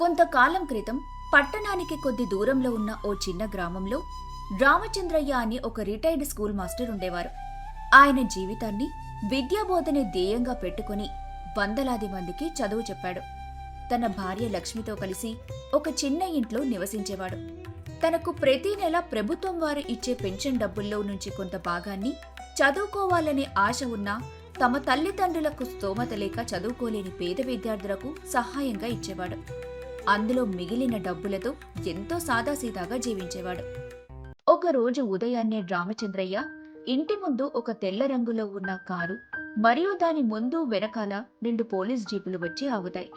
కొంతకాలం క్రితం పట్టణానికి కొద్ది దూరంలో ఉన్న ఓ చిన్న గ్రామంలో రామచంద్రయ్య అని ఒక రిటైర్డ్ స్కూల్ మాస్టర్ ఉండేవారు. ఆయన జీవితాన్ని విద్యాబోధనే ధ్యేయంగా పెట్టుకుని వందలాది మందికి చదువు చెప్పాడు. తన భార్య లక్ష్మితో కలిసి ఒక చిన్న ఇంట్లో నివసించేవాడు. తనకు ప్రతి నెల ప్రభుత్వం వారు ఇచ్చే పెన్షన్ డబ్బుల్లో నుంచి కొంత భాగాన్ని చదువుకోవాలనే ఆశ ఉన్నా తమ తల్లిదండ్రులకు స్తోమత లేక చదువుకోలేని పేద విద్యార్థులకు సహాయంగా ఇచ్చేవాడు. అందులో మిగిలిన డబ్బులతో ఎంతో సాదాసీదాగా జీవించేవాడు. ఒకరోజు ఉదయాన్నే రామచంద్రయ్య ఇంటి ముందు ఒక తెల్ల రంగులో ఉన్న కారు మరియు దాని ముందు వెనకాల 2 పోలీస్ జీపులు వచ్చి ఆగుతాయి.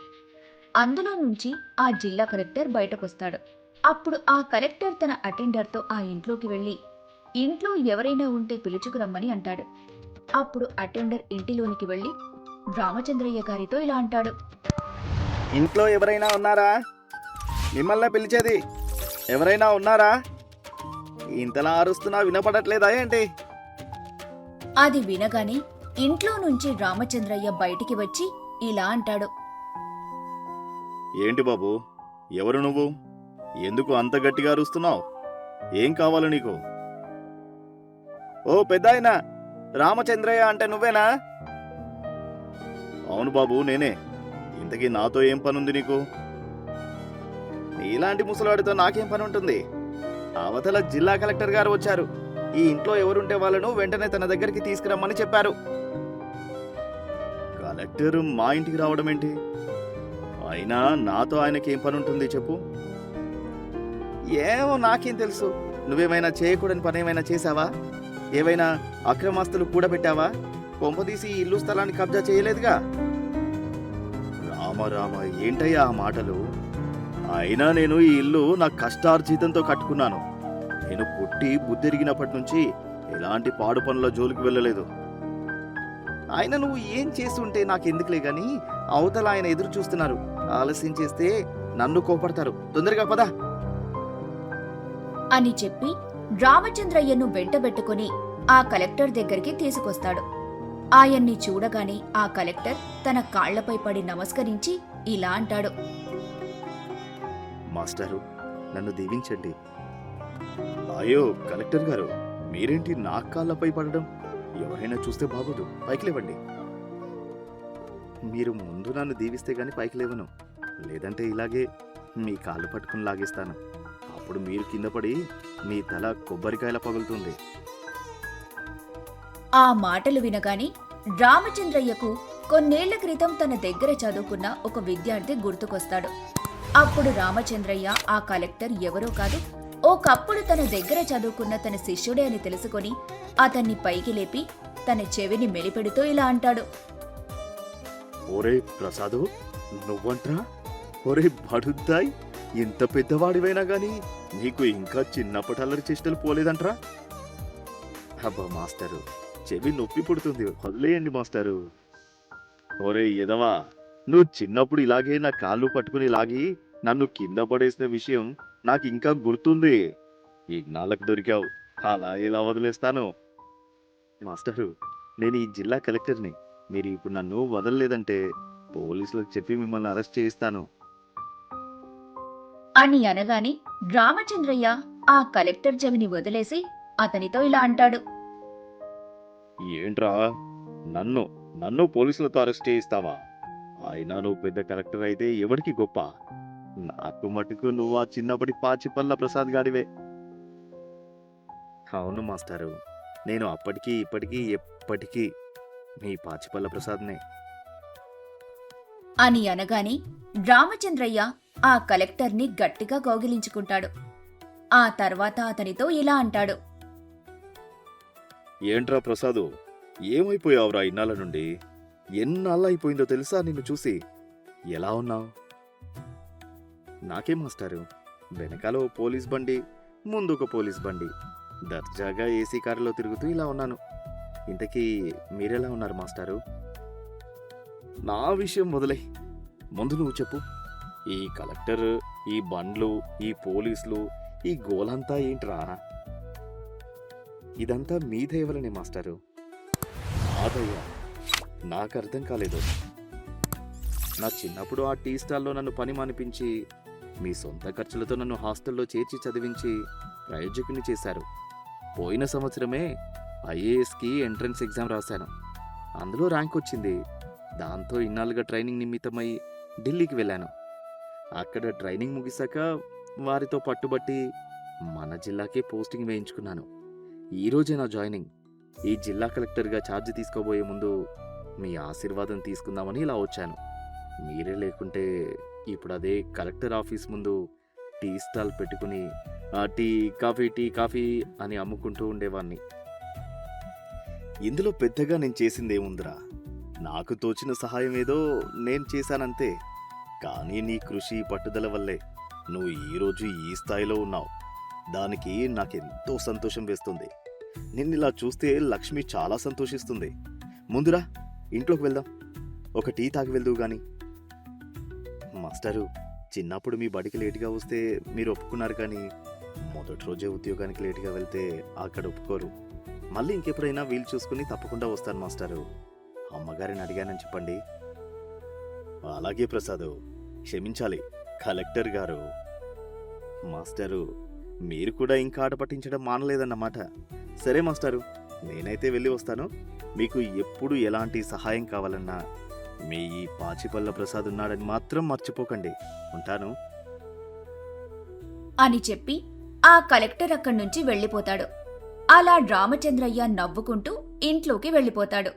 అందులో నుంచి ఆ జిల్లా కలెక్టర్ బయటకొస్తాడు. అప్పుడు ఆ కలెక్టర్ తన అటెండర్తో ఆ ఇంట్లోకి వెళ్లి ఇంట్లో ఎవరైనా ఉంటే పిలుచుకురమ్మని అంటాడు. అప్పుడు అటెండర్ ఇంటిలోనికి వెళ్లి రామచంద్రయ్య గారితో ఇలా అంటాడు. ఇంట్లో ఎవరైనా ఉన్నారా? మిమ్మల్ని పిలిచేది. ఎవరైనా ఉన్నారా? ఇంతలా అరుస్తున్నా వినపడట్లేదా ఏంటి? అది వినగానే ఇంట్లో నుంచి రామచంద్రయ్య బయటికి వచ్చి ఇలా అంటాడు. ఏంటి బాబు, ఎవరు నువ్వు? ఎందుకు అంత గట్టిగా అరుస్తున్నావు? ఏం కావాలి నీకు? ఓ పెద్దాయనా, రామచంద్రయ్య అంటే నువ్వేనా? అవును బాబు, నేనే. ఇంతకీ నాతో ఏం పనుంది నీకు? నీలాంటి ముసలాడితో నాకేం పని ఉంటుంది? అవతల జిల్లా కలెక్టర్ గారు వచ్చారు. ఈ ఇంట్లో ఎవరుంటే వాళ్ళను వెంటనే తన దగ్గరికి తీసుకురమ్మని చెప్పారు. కలెక్టర్ మా ఇంటికి రావడం ఏంటి? అయినా నాతో ఆయనకి ఏం పని ఉంటుంది చెప్పు? ఏమో నాకేం తెలుసు. నువ్వేమైనా చేయకూడని పని ఏమైనా చేశావా? ఏవైనా అక్రమాస్తులు కూడబెట్టావా? కొంపదీసి ఇల్లు స్థలాన్ని కబ్జా చేయలేదుగా? రామ రామ, ఏంటయ్యా ఆ మాటలు? అయినా నేను ఈ ఇల్లు నా కష్టార్జితంతో కట్టుకున్నాను. నేను పుట్టి బుద్ధిరిగినప్పటి నుంచి ఎలాంటి పాడు పనుల జోలికి వెళ్ళలేదు. ఆయన నువ్వు ఏం చేస్తుంటే నాకెందుకులే గాని, అవతల ఆయన ఎదురు చూస్తున్నారు. ఆలస్యం చేస్తే నన్ను కోపడతారు. తొందరగా పదా అని చెప్పి రామచంద్రయ్యను వెంటబెట్టుకుని ఆ కలెక్టర్ దగ్గరికి తీసుకొస్తాడు. ఆయన్ని చూడగానే ఆ కలెక్టర్ తన కాళ్లపై పడి నమస్కరించి ఇలా అంటాడు. మాస్టారు, నన్ను దీవించండి. అయ్యో కలెక్టర్ గారు, మీరేంటి నా కాళ్ళపై పడడం? ఎవరైనా చూస్తే బాగోదు. పైకి లేవండి. మీరు ముందు నన్ను దీవిస్తే గాని పైకి లేవను. లేదంటే ఇలాగే మీ కాళ్ళు పట్టుకుని లాగేస్తాను. అప్పుడు మీరు కింద పడి మీ తల కొబ్బరికాయల పగులుతుంది. ఆ మాటలు వినగానే రామచంద్రయ్యకు కొన్నేళ్ల క్రితం తన దగ్గర చదువుకున్న ఒక విద్యార్థి గుర్తుకొస్తాడు. అప్పుడు రామచంద్రయ్య ఆ కలెక్టర్ ఎవరో కాదు, ఒకప్పుడు తన దగ్గర చదువుకున్న తన శిష్యుడే అని తెలుసుకొని అతన్ని పైకి లేపి తన చెవిని మెలిపెడుతూ ఇలా అంటాడు. ఓరే ప్రసాదు, నువ్వంట్రా? ఒరే బడుద్దాయ్, ఇంత పెద్దవాడివైనా గాని నీకు ఇంకా చిన్నప్పటి అల్లరి చేష్టలు పోలేదంట్రా? అబ్బా మాస్టరు, చెవి నొప్పి పుడుతుంది, వదిలేయండి మాస్టరు. ఒరే ఎదవా, నువ్వు చిన్నప్పుడు ఇలాగే నా కాళ్ళు పట్టుకుని లాగి నన్ను కింద పడేసిన విషయం నాకు ఇంకా గుర్తుంది. ఇన్నాళ్ళకు దొరికావు, అలా ఇలా వదిలేస్తాను? మాస్టరు, నేను ఈ జిల్లా కలెక్టర్ని. మీరు ఇప్పుడు నన్ను వదలలేదంటే పోలీసులకు చెప్పి మిమ్మల్ని అరెస్ట్ చేయిస్తాను అని అనగానే రామచంద్రయ్య ఆ కలెక్టర్ చెవిని వదిలేసి అతనితో ఇలా అంటాడు. ఏంట్రా, నన్ను నన్ను పోలీసులతో అరెస్ట్ చేయిస్తావా? అయినా నువ్వు పెద్ద కలెక్టర్ అయితే ఎవరికి గొప్ప? నాకు మటుకు నువ్వు ఆ చిన్నప్పటి పాచిపల్ల ప్రసాద్ గాడివే. అవును మాస్టారు, నేను అప్పటికీ ఇప్పటికీ ఎప్పటికీ మీ పాచిపల్ల ప్రసాద్నే. అని అనగానే రామచంద్రయ్య ఆ కలెక్టర్ని గట్టిగా కౌగిలించుకుంటాడు. ఆ తర్వాత అతనితో ఇలా అంటాడు. ఏంట్రా ప్రసాదు, ఏమైపోయావురా ఇన్నాళ్ళ నుండి? ఎన్నాళ్ళ అయిపోయిందో తెలుసా నిన్ను చూసి? ఎలా ఉన్నావు? నాకేం మాస్టారు, వెనకాల ఓ పోలీస్ బండి, ముందు ఒక పోలీస్ బండి, దర్జాగా ఏసీ కారులో తిరుగుతూ ఇలా ఉన్నాను. ఇంతకీ మీరెలా ఉన్నారు మాస్టారు? నా విషయం మొదలై ముందు నువ్వు చెప్పు. ఈ కలెక్టర్, ఈ బండ్లు, ఈ పోలీసులు, ఈ గోలంతా ఏంట్రా? ఇదంతా మీ దయవలనే మాస్టారు. ఆదయ్య, నాకు అర్థం కాలేదు. నా చిన్నప్పుడు ఆ టీ స్టాల్లో నన్ను పని మానిపించి మీ సొంత ఖర్చులతో నన్ను హాస్టల్లో చేర్చి చదివించి ప్రయోజకుని చేశారు. పోయిన సంవత్సరమే ఐఏఎస్కి ఎంట్రన్స్ ఎగ్జామ్ రాశాను. అందులో ర్యాంక్ వచ్చింది. దాంతో ఇన్నాళ్ళుగా ట్రైనింగ్ నిమిత్తమై ఢిల్లీకి వెళ్ళాను. అక్కడ ట్రైనింగ్ ముగిశాక వారితో పట్టుబట్టి మన జిల్లాకే పోస్టింగ్ వేయించుకున్నాను. ఈరోజే నా జాయినింగ్. ఈ జిల్లా కలెక్టర్గా ఛార్జ్ తీసుకోబోయే ముందు మీ ఆశీర్వాదం తీసుకుందామని ఇలా వచ్చాను. మీరే లేకుంటే ఇప్పుడు అదే కలెక్టర్ ఆఫీస్ ముందు టీ స్టాల్ పెట్టుకుని టీ కాఫీ అని అమ్ముకుంటూ ఉండేవాణ్ణి. ఇందులో పెద్దగా నేను చేసిందేముందిరా? నాకు తోచిన సహాయం ఏదో నేను చేశానంతే. కానీ నీ కృషి పట్టుదల వల్లే నువ్వు ఈరోజు ఈ స్థాయిలో ఉన్నావు. దానికి నాకెంతో సంతోషం వేస్తుంది. నిన్నిలా చూస్తే లక్ష్మి చాలా సంతోషిస్తుంది. ముందురా, ఇంట్లోకి వెళ్దాం. ఒక టీ తాగి వెళ్దువు గాని. మాస్టరు, చిన్నప్పుడు మీ బడికి లేటుగా వస్తే మీరు ఒప్పుకున్నారు, కానీ మొదటి రోజే ఉద్యోగానికి లేటుగా వెళ్తే అక్కడ ఒప్పుకోరు. మళ్ళీ ఇంకెప్పుడైనా వీలు చూసుకుని తప్పకుండా వస్తాను మాస్టరు. అమ్మగారిని అడిగానని చెప్పండి. అలాగే ప్రసాదు, క్షమించాలి కలెక్టర్ గారు. మాస్టరు, మీరు కూడా ఇంకా ఆట పట్టించడం మానలేదన్నమాట. సరే మాస్టారు, నేనైతే వెళ్ళి వస్తాను. మీకు ఎప్పుడు ఎలాంటి సహాయం కావాలన్నా మీ ఈ పాచిపల్ల ప్రసాద్ ఉన్నాడని మాత్రం మర్చిపోకండి. ఉంటాను అని చెప్పి ఆ కలెక్టర్ అక్కడి నుంచి వెళ్ళిపోతాడు. అలా రామచంద్రయ్య నవ్వుకుంటూ ఇంట్లోకి వెళ్ళిపోతాడు.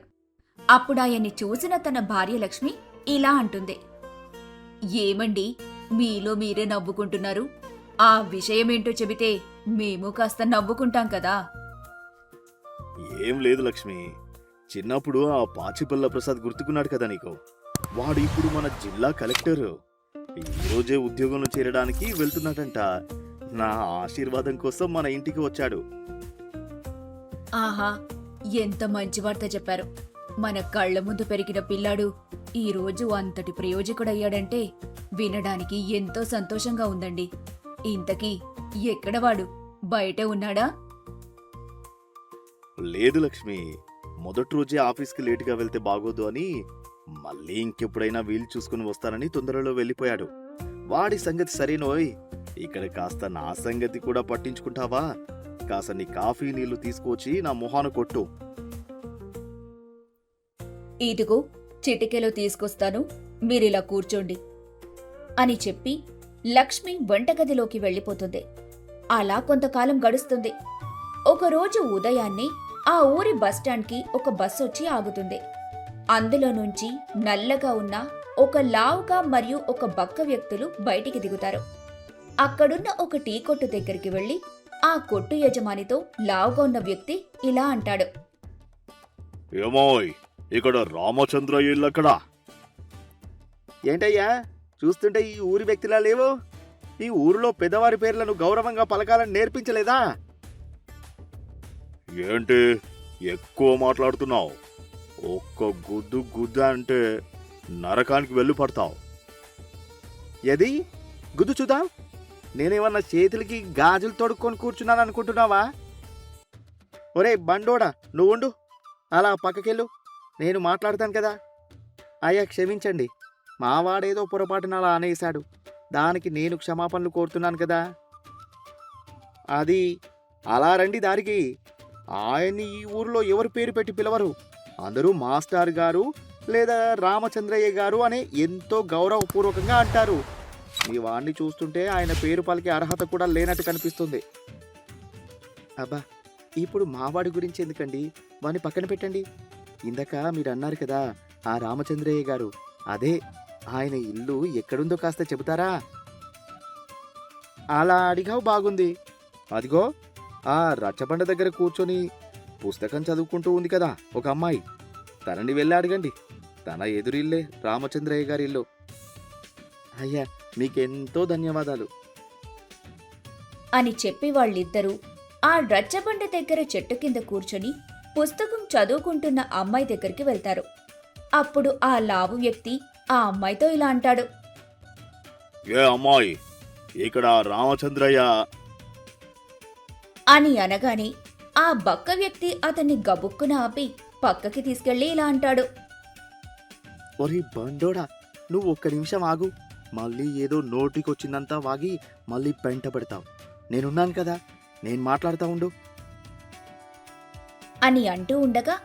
అప్పుడాయన్ని చూసిన తన భార్య లక్ష్మి ఇలా అంటుంది. ఏమండి, మీలో మీరే నవ్వుకుంటున్నారు? ఆ విషయమేంటో చెబితే మేము కాస్త నవ్వుకుంటాం కదా. ఏం లేదు లక్ష్మి, చిన్నప్పుడు ఆ పాచిపల్ల ప్రసాద్ గుర్తుకున్నాడు కదా నీకు? వాడు ఇప్పుడు మన జిల్లా కలెక్టర్. ఈరోజే ఉద్యోగంలో చేరడానికి వెళ్తున్నాడంట. నా ఆశీర్వాదం కోసం మన ఇంటికి వచ్చాడు. ఆహా, ఎంత మంచి వార్త చెప్పారు. మన కళ్ళ ముందు పెరిగిన పిల్లాడు ఈ రోజు అంతటి ప్రయోజకుడయ్యాడంటే వినడానికి ఎంతో సంతోషంగా ఉందండి. ఇంతకీ ఎక్కడవాడు? బయటే ఉన్నాడా? లేదు లక్ష్మి, మొదటి రోజే ఆఫీస్కి లేటుగా వెళ్తే బాగోదు అని మళ్ళీ ఇంకెప్పుడైనా వీలు చూసుకుని వస్తానని తొందరలో వెళ్ళిపోయాడు. వాడి సంగతి సరేనోయ్. ఇక్కడ కాస్త నా సంగతి కూడా పట్టించుకుంటావా? కాస్త నీ కాఫీ నీళ్లు తీసుకొచ్చి నా మొహాన కొట్టు. ఇదిగో చిటికెలో తీసుకొస్తాను, మీరిలా కూర్చోండి అని చెప్పి లక్ష్మి వంటగదిలోకి వెళ్ళిపోతుంది. అలా కొంతకాలం గడుస్తుంది. ఒకరోజు ఉదయాన్నే ఆ ఊరి బస్టాండ్కి ఒక బస్సు వచ్చి ఆగుతుంది. అందులో నుంచి నల్లగా ఉన్న ఒక లావుగా మరియు ఒక బక్క వ్యక్తులు బయటికి దిగుతారు. అక్కడున్న ఒక టీ కొట్టు దగ్గరికి వెళ్లి ఆ కొట్టు యజమానితో లావుగా ఉన్న వ్యక్తి ఇలా అంటాడు. ఏమోయ్, ఇక్కడ రామచంద్రయ్య ఇల్లక్కడా? ఏంటయ్యా, చూస్తుంటే ఈ ఊరి వ్యక్తిలా లేవు. ఈ ఊరిలో పెద్దవారి పేర్లను గౌరవంగా పలకాలని నేర్పించలేదా? ఏంటి ఎక్కువ మాట్లాడుతున్నావు? ఒక్క గుద్దు అంటే నరకానికి వెళ్ళి పడతావు. ఎది గుద్దు చూద్దాం. నేనేమన్నా చేతులకి గాజులు తొడుక్కొని కూర్చున్నాను అనుకుంటున్నావా? ఒరే బండోడా, నువ్వుండు, అలా పక్కకెళ్ళు, నేను మాట్లాడతాను కదా. అయ్యా క్షమించండి, మావాడేదో పొరపాటున అలా అనేశాడు. దానికి నేను క్షమాపణలు కోరుతున్నాను కదా. అది అలా రండి దారికి. ఆయన్ని ఈ ఊరిలో ఎవరు పేరు పెట్టి పిలవరు. అందరూ మాస్టర్ గారు లేదా రామచంద్రయ్య గారు అనే ఎంతో గౌరవపూర్వకంగా అంటారు. మీ వాడిని చూస్తుంటే ఆయన పేరు పలికే అర్హత కూడా లేనట్టు కనిపిస్తుంది. అబ్బా, ఇప్పుడు మావాడి గురించి ఎందుకండి, వాడిని పక్కన పెట్టండి. ఇందాక మీరు అన్నారు కదా ఆ రామచంద్రయ్య గారు, అదే ఆయన ఇల్లు ఎక్కడుందో కాస్త చెబుతారా? అలా అడిగావు, బాగుంది. అదిగో ఆ రచ్చబండ దగ్గర కూర్చొని పుస్తకం చదువుకుంటూ ఉంది కదా ఒక అమ్మాయి, తనని వెళ్ళి అడగండి. తన ఎదురిల్లే రామచంద్రయ్య గారి ఇల్లు. అయ్యా, మీకెంతో ధన్యవాదాలు అని చెప్పి వాళ్ళిద్దరూ ఆ రచ్చబండ దగ్గర చెట్టు కింద కూర్చొని పుస్తకం చదువుకుంటున్న అమ్మాయి దగ్గరికి వెళ్తారు. అప్పుడు ఆ లావు వ్యక్తి ఆ అమ్మాయితో ఇలా అంటాడు. ఏ అమ్మాయి, ఇక్కడ రామచంద్రయ్య అని అనగానే ఆ బక్క వ్యక్తి అతన్ని గబుక్కున ఆపి పక్కకి తీసుకెళ్లి ఇలా అంటాడు. ఒరి బండోడా, నువ్వు ఒక్క నిమిషం ఆగు. మళ్ళీ ఏదో నోటికొచ్చిందంతా వాగి మళ్ళీ పెంట పెడతావు. నేనున్నాను కదా, నేను మాట్లాడుతూ ఉండు. అని అంటూ ఉండగా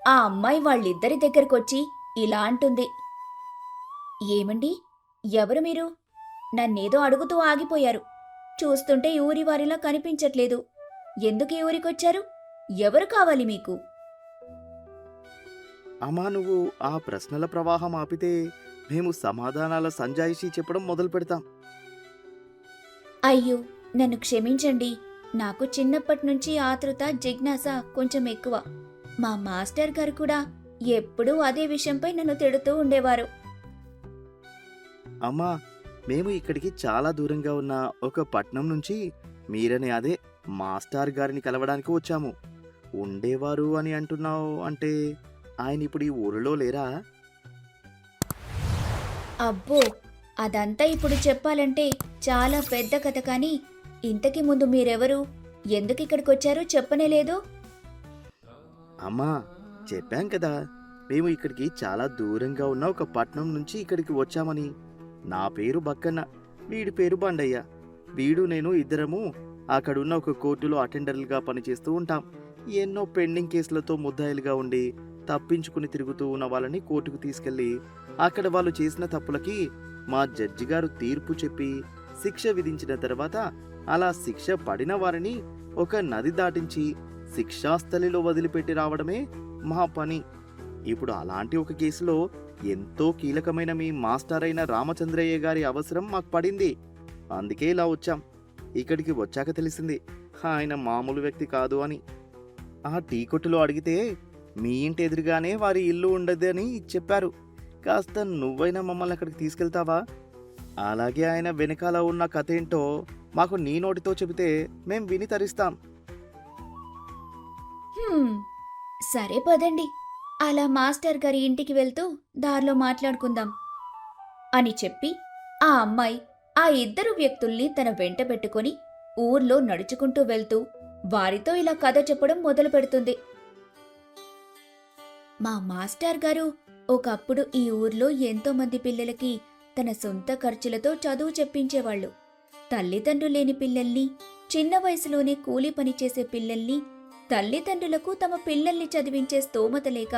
ఆ అమ్మాయి వాళ్ళిద్దరి దగ్గరకొచ్చి ఇలా అంటుంది. ఏమండి, ఎవరు మీరు? నన్నేదో అడుగుతూ ఆగిపోయారు. చూస్తుంటే ఈ ఊరి వారిలా కనిపించట్లేదు. ఎందుకు ఈ ఊరికొచ్చారు? ఎవరు కావాలి మీకు? అమ్మా, నువ్వు ఆ ప్రశ్నల ప్రవాహం ఆపితే మేము సమాధానాల సంజాయిషీ చెప్పడం మొదలు పెడతాం. అయ్యో, నన్ను క్షమించండి. నాకు చిన్నప్పటి నుంచి ఆతృత, జిజ్ఞాస కొంచెం ఎక్కువ. మా మాస్టర్ గారు కూడా ఎప్పుడూ అదే విషయంపై నన్ను తిడుతూ ఉండేవారు. అమ్మా, మేము ఇక్కడికి చాలా దూరంగా ఉన్న ఒక పట్నం నుంచి మీరనే అదే మాస్టర్ గారిని కలవడానికి వచ్చాము. ఉండేవారు అని అంటున్నావు అంటే ఆయన ఇప్పుడు ఈ ఊరిలో లేరా? అబ్బో, అదంతా ఇప్పుడు చెప్పాలంటే చాలా పెద్ద కథ. కానీ ఇంతకి ముందు మీరెవరు? ఎందుకు ఇక్కడికొచ్చారో చెప్పనేలేదు. అమ్మా, చెప్పాం కదా, మేము ఇక్కడికి చాలా దూరంగా ఉన్న ఒక పట్నం నుంచి ఇక్కడికి వచ్చామని. నా పేరు బక్కన్న, వీడి పేరు బండయ్య. వీడు నేను ఇద్దరము అక్కడున్న ఒక కోర్టులో అటెండర్లుగా పనిచేస్తూ ఉంటాం. ఎన్నో పెండింగ్ కేసులతో ముద్దాయిలుగా ఉండి తప్పించుకుని తిరుగుతూ ఉన్న వాళ్ళని కోర్టుకు తీసుకెళ్లి అక్కడ వాళ్ళు చేసిన తప్పులకి మా జడ్జి గారు తీర్పు చెప్పి శిక్ష విధించిన తర్వాత అలా శిక్ష పడిన వారిని ఒక నది దాటించి శిక్షాస్థలిలో వదిలిపెట్టి రావడమే మా పని. ఇప్పుడు అలాంటి ఒక కేసులో ఎంతో కీలకమైన మీ మాస్టర్ అయిన రామచంద్రయ్య గారి అవసరం మాకు పడింది. అందుకే ఇలా వచ్చాం. ఇక్కడికి వచ్చాక తెలిసింది ఆయన మామూలు వ్యక్తి కాదు అని. ఆ టీ కొట్టులో అడిగితే మీ ఇంటి ఎదురుగానే వారి ఇల్లు ఉండదని చెప్పారు. కాస్త నువ్వైనా మమ్మల్ని అక్కడికి తీసుకెళ్తావా? అలాగే ఆయన వెనకాల ఉన్న కథ ఏంటో మాకు నీ నోటితో చెబితే మేం విని తరిస్తాం. సరే పదండి, అలా మాస్టర్ గారి ఇంటికి వెళ్తూ దారిలో మాట్లాడుకుందాం అని చెప్పి ఆ అమ్మాయి ఆ ఇద్దరు వ్యక్తుల్ని తన వెంట పెట్టుకుని ఊర్లో నడుచుకుంటూ వెళ్తూ వారితో ఇలా కథ చెప్పడం మొదలు పెడుతుంది. మా మాస్టర్ గారు ఒకప్పుడు ఈ ఊర్లో ఎంతో మంది పిల్లలకి తన సొంత ఖర్చులతో చదువు చెప్పించేవాళ్లు. తల్లిదండ్రులు లేని పిల్లల్ని, చిన్న వయసులోనే కూలీ పనిచేసే పిల్లల్ని, తల్లిదండ్రులకు తమ పిల్లల్ని చదివించే స్తోమత లేక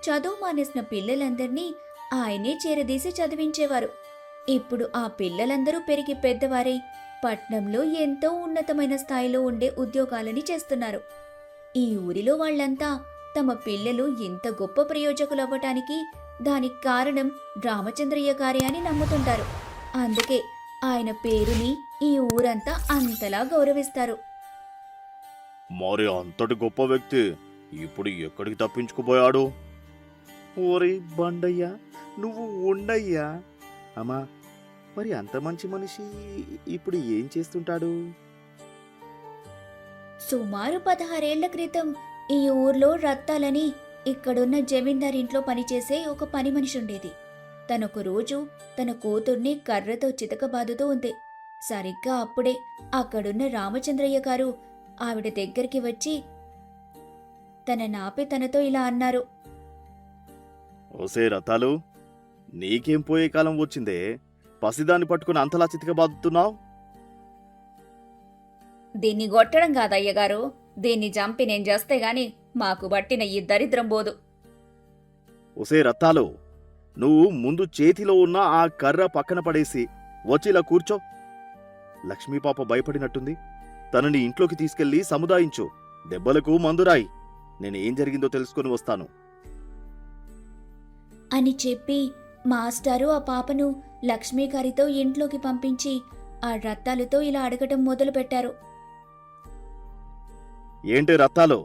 చదువు మానేసిన పిల్లలందర్నీ ఆయనే చేరదీసి చదివించేవారు. ఇప్పుడు ఆ పిల్లలందరూ పెరిగి పెద్దవారై పట్నంలో ఎంతో ఉన్నతమైన స్థాయిలో ఉండే ఉద్యోగాలని చేస్తున్నారు. ఈ ఊరిలో వాళ్లంతా తమ పిల్లలు ఇంత గొప్ప ప్రయోజకులవ్వటానికి దానికి కారణం రామచంద్రయ్య గారే అని నమ్ముతుంటారు. అందుకే ఆయన పేరుని ఈ ఊరంతా అంతలా గౌరవిస్తారు. మరి అంతటి గొప్ప వ్యక్తి ఇప్పుడు ఎక్కడికి తప్పించుకుపోయాడు? ఓరే బండయ్య, నువ్వు ఉండయ్యా. అమ్మా, మరి అంత మంచి మనిషి ఇప్పుడు ఏం చేస్తుంటాడు? సుమారు 16 ఏళ్ల క్రితం ఈ ఊర్లో రత్తాలని ఇక్కడున్న జమీందార్ ఇంట్లో పనిచేసే ఒక పని మనిషి ఉండేది. తనొక రోజు తన కూతుర్ని కర్రతో చితకబాదుతూ ఉంది. సరిగ్గా అప్పుడే అక్కడున్న రామచంద్రయ్య గారు ఆవిడ దగ్గరికి వచ్చి తన నాపి తనతో ఇలా అన్నారు. ఓసే రతాలు, నీకేం పోయే కాలం వచ్చిందే? పసిదాన్ని పట్టుకుని అంతలా చితకబాదుతున్నావు? దీన్ని కొట్టడం కాదయ్యగారు, దీన్ని చంపి నేను చేస్తే గాని మాకు బట్టిన ఈ దరిద్రం పోదు. ఒసే రత్తాలు, నువ్వు ముందు చేతిలో ఉన్న ఆ కర్ర పక్కన పడేసి వచ్చిలా కూర్చో. లక్ష్మీపాప భయపడినట్టుంది. తనని ఇంట్లోకి తీసుకెళ్లి సముదాయించు. దెబ్బలకు మందురాయి. నేనేం జరిగిందో తెలుసుకుని వస్తాను అని చెప్పి మాస్టారు ఆ పాపను లక్ష్మీగారితో ఇంట్లోకి పంపించి ఆ రత్తాలతో ఇలా అడగటం మొదలుపెట్టారు. ఏంటి రత్తాలు,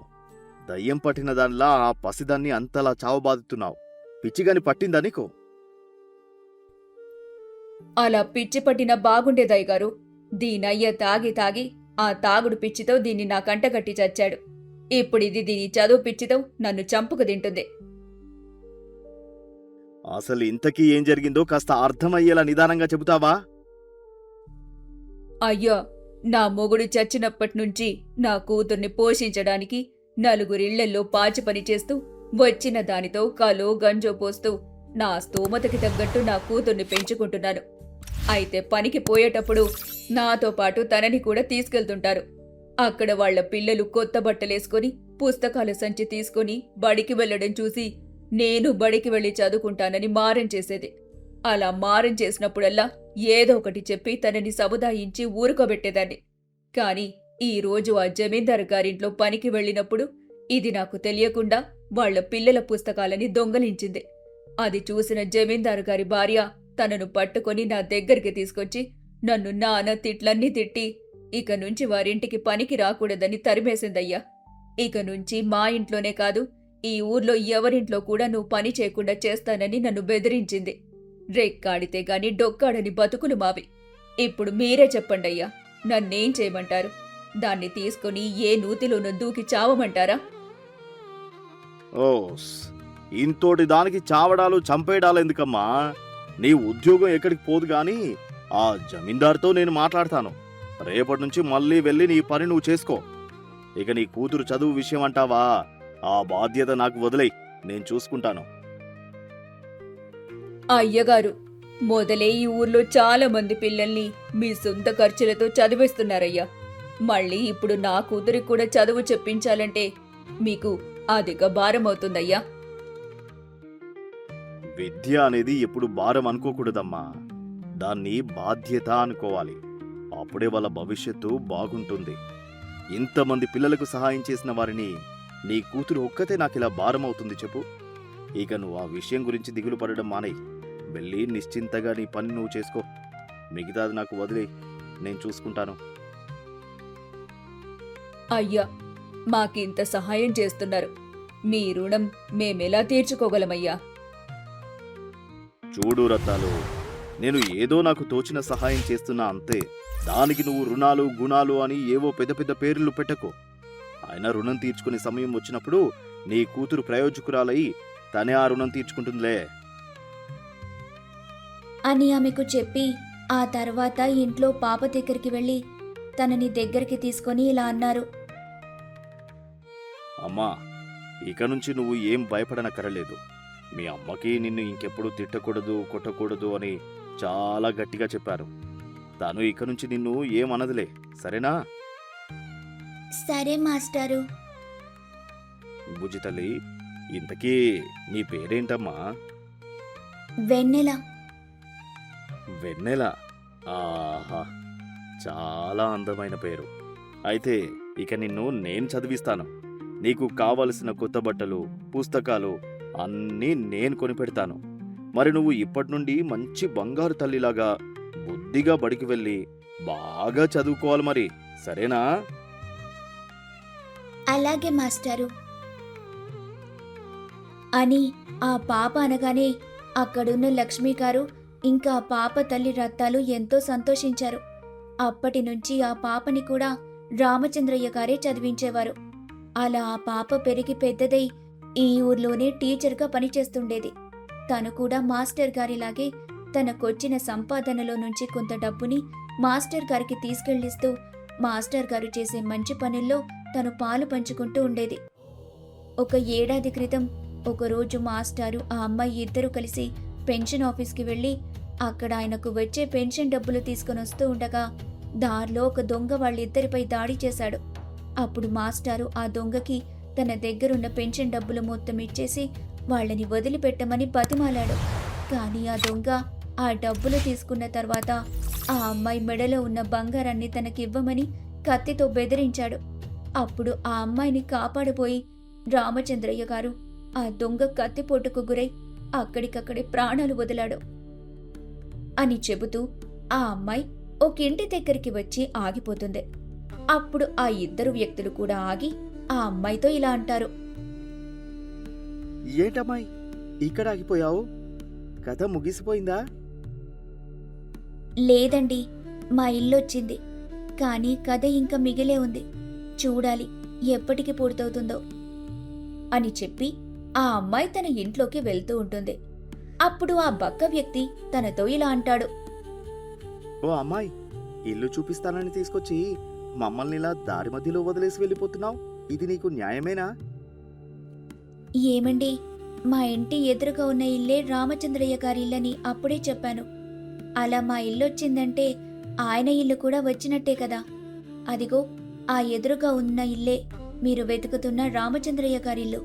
దయ్యం పట్టిన దానిలా ఆ పసిదాన్ని అంతలా చావబాదుతున్నావు? పిచ్చిగాని పట్టిందా నీకు? అలా పిచ్చి పట్టిన బాగుండేదయ్యగారు. దీనయ్య తాగి తాగి ఆ తాగుడు పిచ్చితో దీన్ని నా కంటగట్టి చచ్చాడు. ఇప్పుడు ఇది దీని చదువు పిచ్చితో నన్ను చంపుకు తింటుంది. అసలు ఇంతకీ ఏం జరిగిందో కాస్త అర్థమయ్యేలా నిదానంగా చెబుతావా? అయ్యా, నా మొగుడు చచ్చినప్పటినుంచి నా కూతుర్ని పోషించడానికి నలుగురిళ్లల్లో పాచి పని చేస్తూ వచ్చిన దానితో కలో గంజో పోస్తూ నా స్తోమతకి తగ్గట్టు నా కూతుర్ని పెంచుకుంటున్నాను. అయితే పనికి పోయేటప్పుడు నాతో పాటు తనని కూడా తీసుకెళ్తుంటారు. అక్కడ వాళ్ళ పిల్లలు కొత్త బట్టలేసుకొని పుస్తకాల సంచి తీసుకొని బడికి వెళ్లడం చూసి నేను బడికి వెళ్లి చదువుకుంటానని మారం చేసేది. అలా మారం చేసినప్పుడల్లా ఏదో ఒకటి చెప్పి తనని సముదాయించి ఊరుకోబెట్టేదాన్ని. కాని ఈ రోజు ఆ జమీందారు గారింట్లో పనికి వెళ్ళినప్పుడు ఇది నాకు తెలియకుండా వాళ్ళ పిల్లల పుస్తకాలని దొంగలించింది. అది చూసిన జమీందారు గారి భార్య తనను పట్టుకొని నా దగ్గరికి తీసుకొచ్చి నన్ను నాన్న తిట్లన్నీ తిట్టి ఇక నుంచి వారింటికి పనికి రాకూడదని తరిమేసిందయ్యా. ఇక నుంచి మా ఇంట్లోనే కాదు, ఈ ఊర్లో ఎవరింట్లో కూడా నువ్వు పని చేయకుండా చేస్తానని నన్ను బెదిరించింది. రెక్కాడితే గాని డొక్కాడని బతుకులు మావి. ఇప్పుడు మీరే చెప్పండయ్యా, నన్నేం చేయమంటారు? దాన్ని తీసుకుని ఏ నూతిలోనూ దూకి చావమంటారా? ఓస్, ఇంతోటి దానికి చావడాలు చంపేయడాలు ఎందుకమ్మా? నీ ఉద్యోగం ఎక్కడికి పోదు గాని ఆ జమీందార్తో నేను మాట్లాడతాను. రేపటి నుంచి మళ్ళీ వెళ్ళి నీ పని నువ్వు చేసుకో. ఇక నీ కూతురు చదువు విషయం అంటావా? ఆ బాధ్యత నాకు వదిలేయ్, నేను చూసుకుంటాను. అయ్యగారు, మొదలే ఈ ఊర్లో చాలా మంది పిల్లల్ని మీ సొంత ఖర్చులతో చదివిస్తున్నారయ్యా. మళ్ళీ ఇప్పుడు నా కూతురికి కూడా చదువు చెప్పించాలంటే మీకు అధిక భారం అవుతుందయ్యా. విద్య అనేది ఎప్పుడు భారం అనుకోకూడదమ్మా, దాన్ని బాధ్యత అనుకోవాలి. అప్పుడే వాళ్ళ భవిష్యత్తు బాగుంటుంది. ఇంతమంది పిల్లలకు సహాయం చేసిన వారిని నీ కూతురు ఒక్కతే నాకిలా భారం అవుతుంది చెప్పు. ఇక నువ్వు ఆ విషయం గురించి దిగులు పడడం మానేయ్. వెళ్ళి నిశ్చింతగా నీ పని నువ్వు చేసుకో. మిగతాది నాకు వదిలేయ్, నేను చూసుకుంటాను. అయ్యా, మాకింత సహాయం చేస్తున్నారు. మీ రుణం మేమెలా తీర్చుకోగలమయ్యా? చూడు రత్నాలు, నేను ఏదో నాకు తోచిన సహాయం చేస్తున్నా అంతే. దానికి నువ్వు రుణాలు గుణాలు అని ఏవో పెద్ద పెద్ద పేర్లు పెట్టకు. ఆయన రుణం తీర్చుకునే సమయం వచ్చినప్పుడు నీ కూతురు ప్రయోజకురాలై తనే ఆ రుణం తీర్చుకుంటుందిలే అని ఆమెకు చెప్పి ఆ తర్వాత ఇంట్లో పాప దగ్గరికి వెళ్ళి తనని దగ్గరికి తీసుకొని ఇలా అన్నారు. అమ్మా, ఇక నుంచి నువ్వు ఏం భయపడనక్కరలేదు. మీ అమ్మకి నిన్ను ఇంకెప్పుడు తిట్టకూడదు కొట్టకూడదు అని చాలా గట్టిగా చెప్పారు. తను ఇక నుంచి నిన్ను ఏమనదులే, సరేనా? సరే మాస్టారు. బుజ్జి తల్లి, ఇంతకీ నీ పేరేంటమ్మా? వెన్నెల. వెన్నెల, ఆహా, చాలా అందమైన పేరు. అయితే ఇక నిన్ను నేను చదివిస్తాను. నీకు కావలసిన కొత్త బట్టలు పుస్తకాలు అన్నీ నేను కొనిపెడతాను. మరి నువ్వు ఇప్పటి నుండి మంచి బంగారు తల్లిలాగా బుద్ధిగా బడికి వెళ్ళి బాగా చదువుకోవాలి మరి, సరేనా? అలాగే మాస్టారు అని ఆ పాప అనగానే అక్కడున్న లక్ష్మీ గారు ఇంకా పాప తల్లి రత్తాలు ఎంతో సంతోషించారు. అప్పటి నుంచి ఆ పాపని కూడా రామచంద్రయ్య గారే చదివించేవారు. అలా ఆ పాప పెరిగి పెద్దదై ఈ ఊర్లోనే టీచర్గా పనిచేస్తుండేది. తను కూడా మాస్టర్ గారిలాగే తనకొచ్చిన సంపాదనలో నుంచి కొంత డబ్బుని మాస్టర్ గారికి తీసుకెళ్లిస్తూ మాస్టర్ గారు చేసే మంచి పనుల్లో తను పాలు పంచుకుంటూ ఉండేది. ఒక ఏడాది క్రితం ఒకరోజు మాస్టారు ఆ అమ్మాయి ఇద్దరూ కలిసి పెన్షన్ ఆఫీస్కి వెళ్ళి అక్కడ ఆయనకు వచ్చే పెన్షన్ డబ్బులు తీసుకుని వస్తూ ఉండగా దారిలో ఒక దొంగ వాళ్ళిద్దరిపై దాడి చేశాడు. అప్పుడు మాస్టారు ఆ దొంగకి తన దగ్గరున్న పెన్షన్ డబ్బులు మొత్తం ఇచ్చేసి వాళ్ళని వదిలిపెట్టమని బతిమాలాడు. కానీ ఆ దొంగ ఆ డబ్బులు తీసుకున్న తర్వాత ఆ అమ్మాయి మెడలో ఉన్న బంగారాన్ని తనకివ్వమని కత్తితో బెదిరించాడు. అప్పుడు ఆ అమ్మాయిని కాపాడబోయి రామచంద్రయ్య గారు ఆ దొంగ కత్తిపోటుకు గురై అక్కడికక్కడే ప్రాణాలు వదిలాడు అని చెబుతూ ఆ అమ్మాయి ఒక ఇంటి దగ్గరికి వచ్చి ఆగిపోతుంది. అప్పుడు ఆ ఇద్దరు వ్యక్తులు కూడా ఆగి ఆ అమ్మాయితో ఇలా అంటారు. ఏంటమ్మాయి, ఇక్కడ ఆగిపోయావు? కథ ముగిసిపోయిందా? లేదండి, మా ఇల్లొచ్చింది. కానీ కథ ఇంకా మిగిలే ఉంది. చూడాలి ఎప్పటికి పూర్తవుతుందో అని చెప్పి ఆ అమ్మాయి తన ఇంట్లోకి వెళ్తూ ఉంటుంది. అప్పుడు ఆ బక్క వ్యక్తి తనతో ఇలా అంటాడు. ఓ అమ్మాయి, ఇల్లు చూపిస్తానని తీసుకొచ్చి మమ్మల్ని ఇలా దారి మధ్యలో వదిలేసి వెళ్ళిపోతున్నావు. ఇది నీకు న్యాయమేనా? ఏమండి, మా ఇంటి ఎదురుగా ఉన్న ఇల్లే రామచంద్రయ్య గారి ఇల్లని అప్పుడే చెప్పాను. అలా మా ఇల్లు వచ్చిందంటే ఆయన ఇల్లు కూడా వచ్చినట్టే కదా. అదిగో ఆ ఎదురుగా ఉన్న ఇల్లే మీరు వెతుకుతున్న రామచంద్రయ్య గారిల్లు.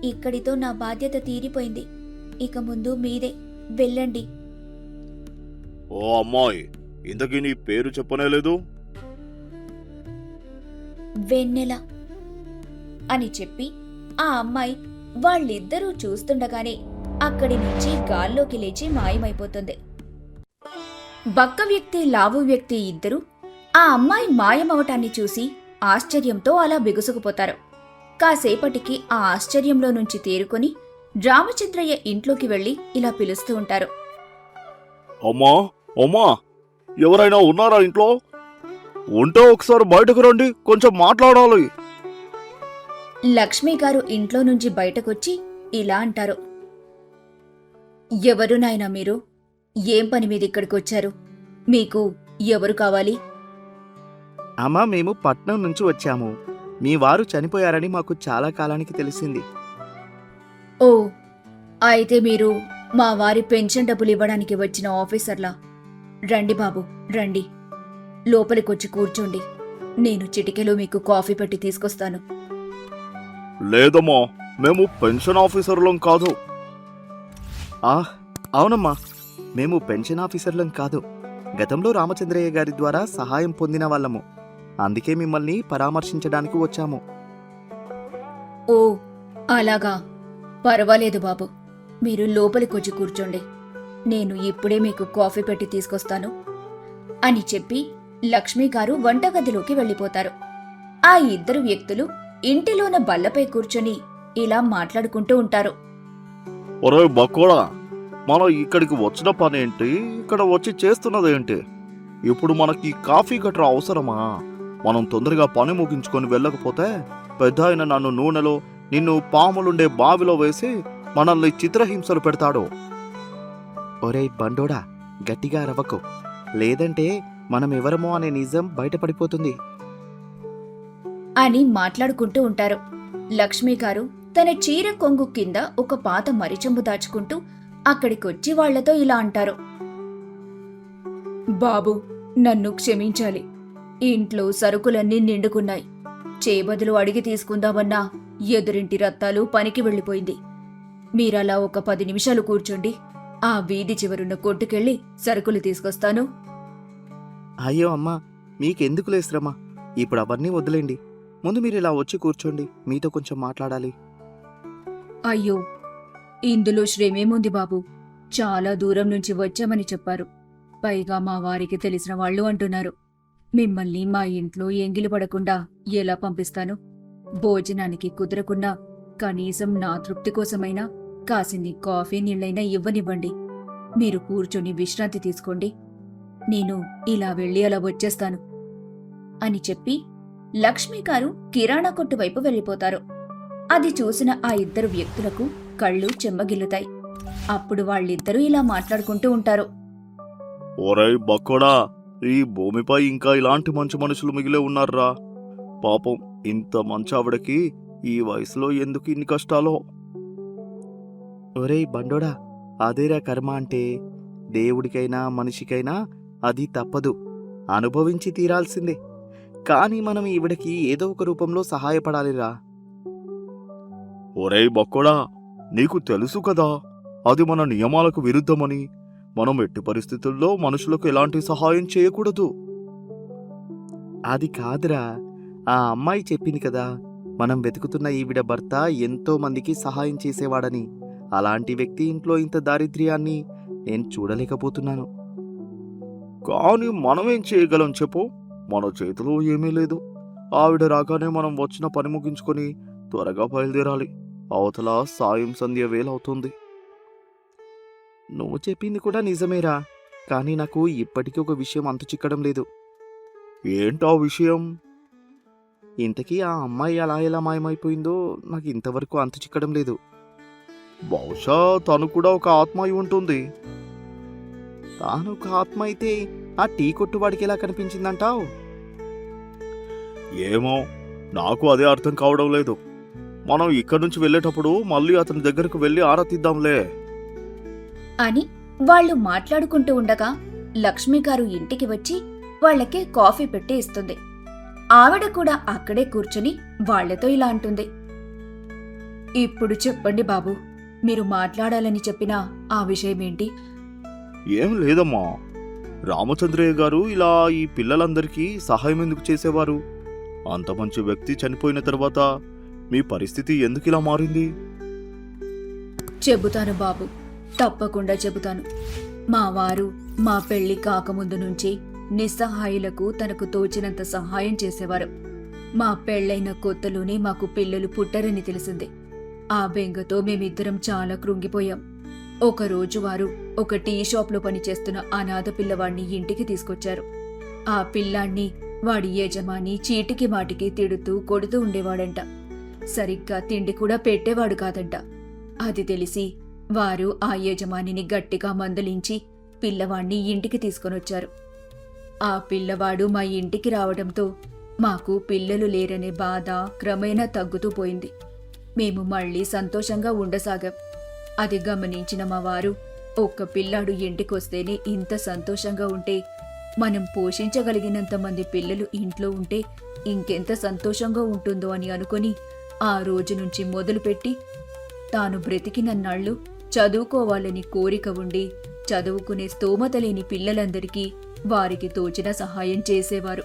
ఇక్కడితో నా బాధ్యత తీరిపోయింది. ఇక ముందు మీదే, వెళ్ళండి. ఓ అమ్మాయి, ఇంతకీ నీ పేరు చెప్పనేలేదు? వెన్నెల అని చెప్పి ఆ అమ్మాయి వాళ్ళిద్దరూ చూస్తుండగానే అక్కడి నుంచి గాల్లోకి లేచి మాయమైపోతుంది. బక్క వ్యక్తి లావు వ్యక్తి ఇద్దరూ ఆ అమ్మాయి మాయమవటాన్ని చూసి ఆశ్చర్యంతో అలా బిగుసుకుపోతారు. కాసేపటికి ఆ ఆశ్చర్యంలో నుంచి తేరుకొని రామచంద్రయ్య ఇంట్లోకి వెళ్లి ఇలా పిలుస్తూ ఉంటారు. అమ్మా అమ్మా, ఎవరైనా ఉన్నారా ఇంట్లో? ఉంటే ఒకసారి బయటకు రండి, కొంచెం మాట్లాడాలి. లక్ష్మి గారు ఇంట్లో నుంచి బయటకొచ్చి ఇలా అంటారు. ఎవరు నాయనా మీరు? ఏం పని మీద ఇక్కడికొచ్చారు? మీకు ఎవరు కావాలి? అమ్మా, మేము పట్నం నుంచి వచ్చాము. మీ వారు చనిపోయారని మాకు చాలా కాలానికి తెలిసింది. ఓ, అయితే మీరు మా వారి పెన్షన్ డబ్బులు ఇవ్వడానికి వచ్చిన ఆఫీసర్లా? రండి బాబు, రండి. లోపలికొచ్చి కూర్చోండి. నేను చిటికెలో మీకు కాఫీ పెట్టి తీసుకొస్తాను. లేదమ్మా, మేము పెన్షన్ ఆఫీసర్లం కాదు. అవునమ్మా, మేము పెన్షన్ ఆఫీసర్లం కాదు. గతంలో రామచంద్రయ్య గారి ద్వారా సహాయం పొందిన వాళ్ళము. అందుకే మిమ్మల్ని పరామర్శించడానికి వచ్చాము. ఓ, అలాగా. పర్వాలేదు బాబు, మీరు లోపలికొచ్చి కూర్చోండి. నేను ఇప్పుడే మీకు కాఫీ పెట్టి తీసుకొస్తాను అని చెప్పి లక్ష్మి గారు వంటగదిలోకి వెళ్ళిపోతారు. ఆ ఇద్దరు వ్యక్తులు ఇంటిలోన బల్లపై కూర్చొని ఇలా మాట్లాడుకుంటూ ఉంటారు. ఒరే బక్కోడా, మనం ఇక్కడికి వచ్చిన పనేంటి? ఇక్కడ వచ్చి చేస్తున్నదేంటి? ఇప్పుడు మనకి కాఫీ గట్రా అవసరమా? మనం తొందరగా పని ముగించుకొని వెళ్ళకపోతే పెద్ద ఆయన నన్ను నూనెలో, నిన్ను పాములుండే బావిలో వేసి మనల్ని చిత్రహింసలు పెడతాడు. ఒరేయ్ బండోడా, గట్టిగా అరవకు, లేదంటే మనం ఎవరమో అనే నిజం బయటపడిపోతుంది అని మాట్లాడుకుంటూ ఉంటారు. లక్ష్మి గారు తన చీర కొంగు కింద ఒక పాత మరిచెంబు దాచుకుంటూ అక్కడికొచ్చి వాళ్లతో ఇలా అంటారు. బాబు, నన్ను క్షమించాలి. ఇంట్లో సరుకులన్నీ నిండుకున్నాయి. చేబదులు అడిగి తీసుకుందామన్నా ఎదురింటి రత్తాలు పనికి వెళ్ళిపోయింది. మీరలా ఒక 10 నిమిషాలు కూర్చోండి. ఆ వీధి చివరున్న కొట్టుకెళ్ళి సరుకులు తీసుకొస్తాను. అయ్యో అమ్మా, మీకెందుకు లేశ్రమా? ఇప్పుడు అవన్నీ వదిలేండి. ముందు మీరు ఇలా వచ్చి కూర్చోండి, మీతో కొంచెం మాట్లాడాలి. అయ్యో, ఇందులో శ్రమేముంది బాబు? చాలా దూరం నుంచి వచ్చామని చెప్పారు. పైగా మా వారికి తెలిసిన వాళ్ళు అంటున్నారు. మిమ్మల్ని మా ఇంట్లో ఎంగిలి పడకుండా ఎలా పంపిస్తాను? భోజనానికి కుదరకున్నా కనీసం నా తృప్తి కోసమైనా కాసిన్ని కాఫీ నీళ్ళైనా ఇవ్వనివ్వండి. మీరు కూర్చొని విశ్రాంతి తీసుకోండి. నేను ఇలా వెళ్ళి అలా వచ్చేస్తాను అని చెప్పి లక్ష్మి గారు కిరాణా కొట్టు వైపు వెళ్ళిపోతారు. అది చూసిన ఆ ఇద్దరు వ్యక్తులకు కళ్ళు చెమ్మగిల్లుతాయి. అప్పుడు వాళ్ళిద్దరూ ఇలా మాట్లాడుకుంటూ ఉంటారు. ఒరేయ్ బక్కోడా, ఈ భూమిపై ఇంకా ఇలాంటి మంచి మనుషులు మిగిలే ఉన్నారా? పాపం, ఇంత మంచి ఆవిడకి ఈ వయసులో ఎందుకు ఇన్ని కష్టాలో? ఒరేయ్ బండోడా, అదేరా కర్మ అంటే. దేవుడికైనా మనిషికైనా అది తప్పదు, అనుభవించి తీరాల్సిందే. కానీ మనం ఈవిడకి ఏదో ఒక రూపంలో సహాయపడాలిరా. ఒరేయ్ బక్కోడా, నీకు తెలుసు కదా అది మన నియమాలకు విరుద్ధమని. మనం ఎట్టి పరిస్థితుల్లో మనుషులకు ఎలాంటి సహాయం చేయకూడదు. అది కాదురా, ఆ అమ్మాయి చెప్పింది కదా, మనం వెతుకుతున్న ఈవిడ భర్త ఎంతో మందికి సహాయం చేసేవాడని. అలాంటి వ్యక్తి ఇంట్లో ఇంత దారిద్ర్యాన్ని నేను చూడలేకపోతున్నాను. కానీ మనమేం చేయగలం చెప్పు? మన చేతిలో ఏమీ లేదు. ఆవిడ రాగానే మనం వచ్చిన పని ముగించుకొని త్వరగా బయలుదేరాలి. అవతల సాయం సంధ్య వేలవుతుంది. నువ్వు చెప్పింది కూడా నిజమేరా, కానీ నాకు ఇప్పటికీ ఒక విషయం అంతు చిక్కడం లేదు. ఏంటా విషయం? ఇంతకీ ఆ అమ్మాయి అలా ఎలా మాయమైపోయిందో నాకు ఇంతవరకు అంతు చిక్కడం లేదు. బహుశా తను కూడా ఒక ఆత్మ అయి ఉంటుంది. తాను ఒక ఆత్మ అయితే ఆ టీ కొట్టువాడికి ఎలా కనిపించిందంటావు? ఏమో, నాకు అదే అర్థం కావడం లేదు. మనం ఇక్కడి నుంచి వెళ్ళేటప్పుడు మళ్ళీ అతని దగ్గరకు వెళ్ళి ఆరా తీద్దాంలే. అని వాళ్ళు మాట్లాడుకుంటూ ఉండగా లక్ష్మి గారు ఇంటికి వచ్చి వాళ్ళకి కాఫీ పెట్టి ఇస్తుంది. ఆవిడ కూడా అక్కడే కూర్చుని వాళ్లతో ఇలా అంటుంది. ఇప్పుడు చెప్పండి బాబు, మీరు మాట్లాడాలని చెప్పిన ఆ విషయమేంటి? ఏం లేదమ్మా, రామచంద్రయ్య గారు ఇలా ఈ పిల్లలందరికీ సహాయం ఎందుకు చేసేవారు? అంత మంచి వ్యక్తి చనిపోయిన తర్వాత మీ పరిస్థితి ఎందుకు ఇలా మారింది? చెబుతాను బాబు, తప్పకుండా చెబుతాను. మా వారు మా పెళ్లి కాకముందు నుంచి నిస్సహాయులకు తనకు తోచినంత సహాయం చేసేవారు. మా పెళ్లైన కొత్తలోనే మాకు పిల్లలు పుట్టరని తెలిసింది. ఆ బెంగతో మేమిద్దరం చాలా కృంగిపోయాం. ఒకరోజు వారు ఒక టీ షాప్లో పనిచేస్తున్న అనాథ పిల్లవాడిని ఇంటికి తీసుకొచ్చారు. ఆ పిల్లాన్ని వాడి యజమాని చీటికి మాటికి తిడుతూ కొడుతూ ఉండేవాడంట. సరిగ్గా తిండి కూడా పెట్టేవాడు కాదంట. అది తెలిసి వారు ఆ యజమానిని గట్టిగా మందలించి పిల్లవాణ్ణి ఇంటికి తీసుకొనొచ్చారు. ఆ పిల్లవాడు మా ఇంటికి రావడంతో మాకు పిల్లలు లేరనే బాధ క్రమేణా తగ్గుతూ పోయింది. మేము మళ్ళీ సంతోషంగా ఉండసాగాం. అది గమనించిన మా వారు, ఒక్క పిల్లాడు ఇంటికొస్తేనే ఇంత సంతోషంగా ఉంటే మనం పోషించగలిగినంత మంది పిల్లలు ఇంట్లో ఉంటే ఇంకెంత సంతోషంగా ఉంటుందో అని అనుకుని ఆ రోజు నుంచి మొదలుపెట్టి తాను బ్రతికినన్నాళ్ళు చదువుకోవాలని కోరిక ఉండి చదువుకునే స్తోమత లేని పిల్లలందరికీ వారికి తోచిన సహాయం చేసేవారు.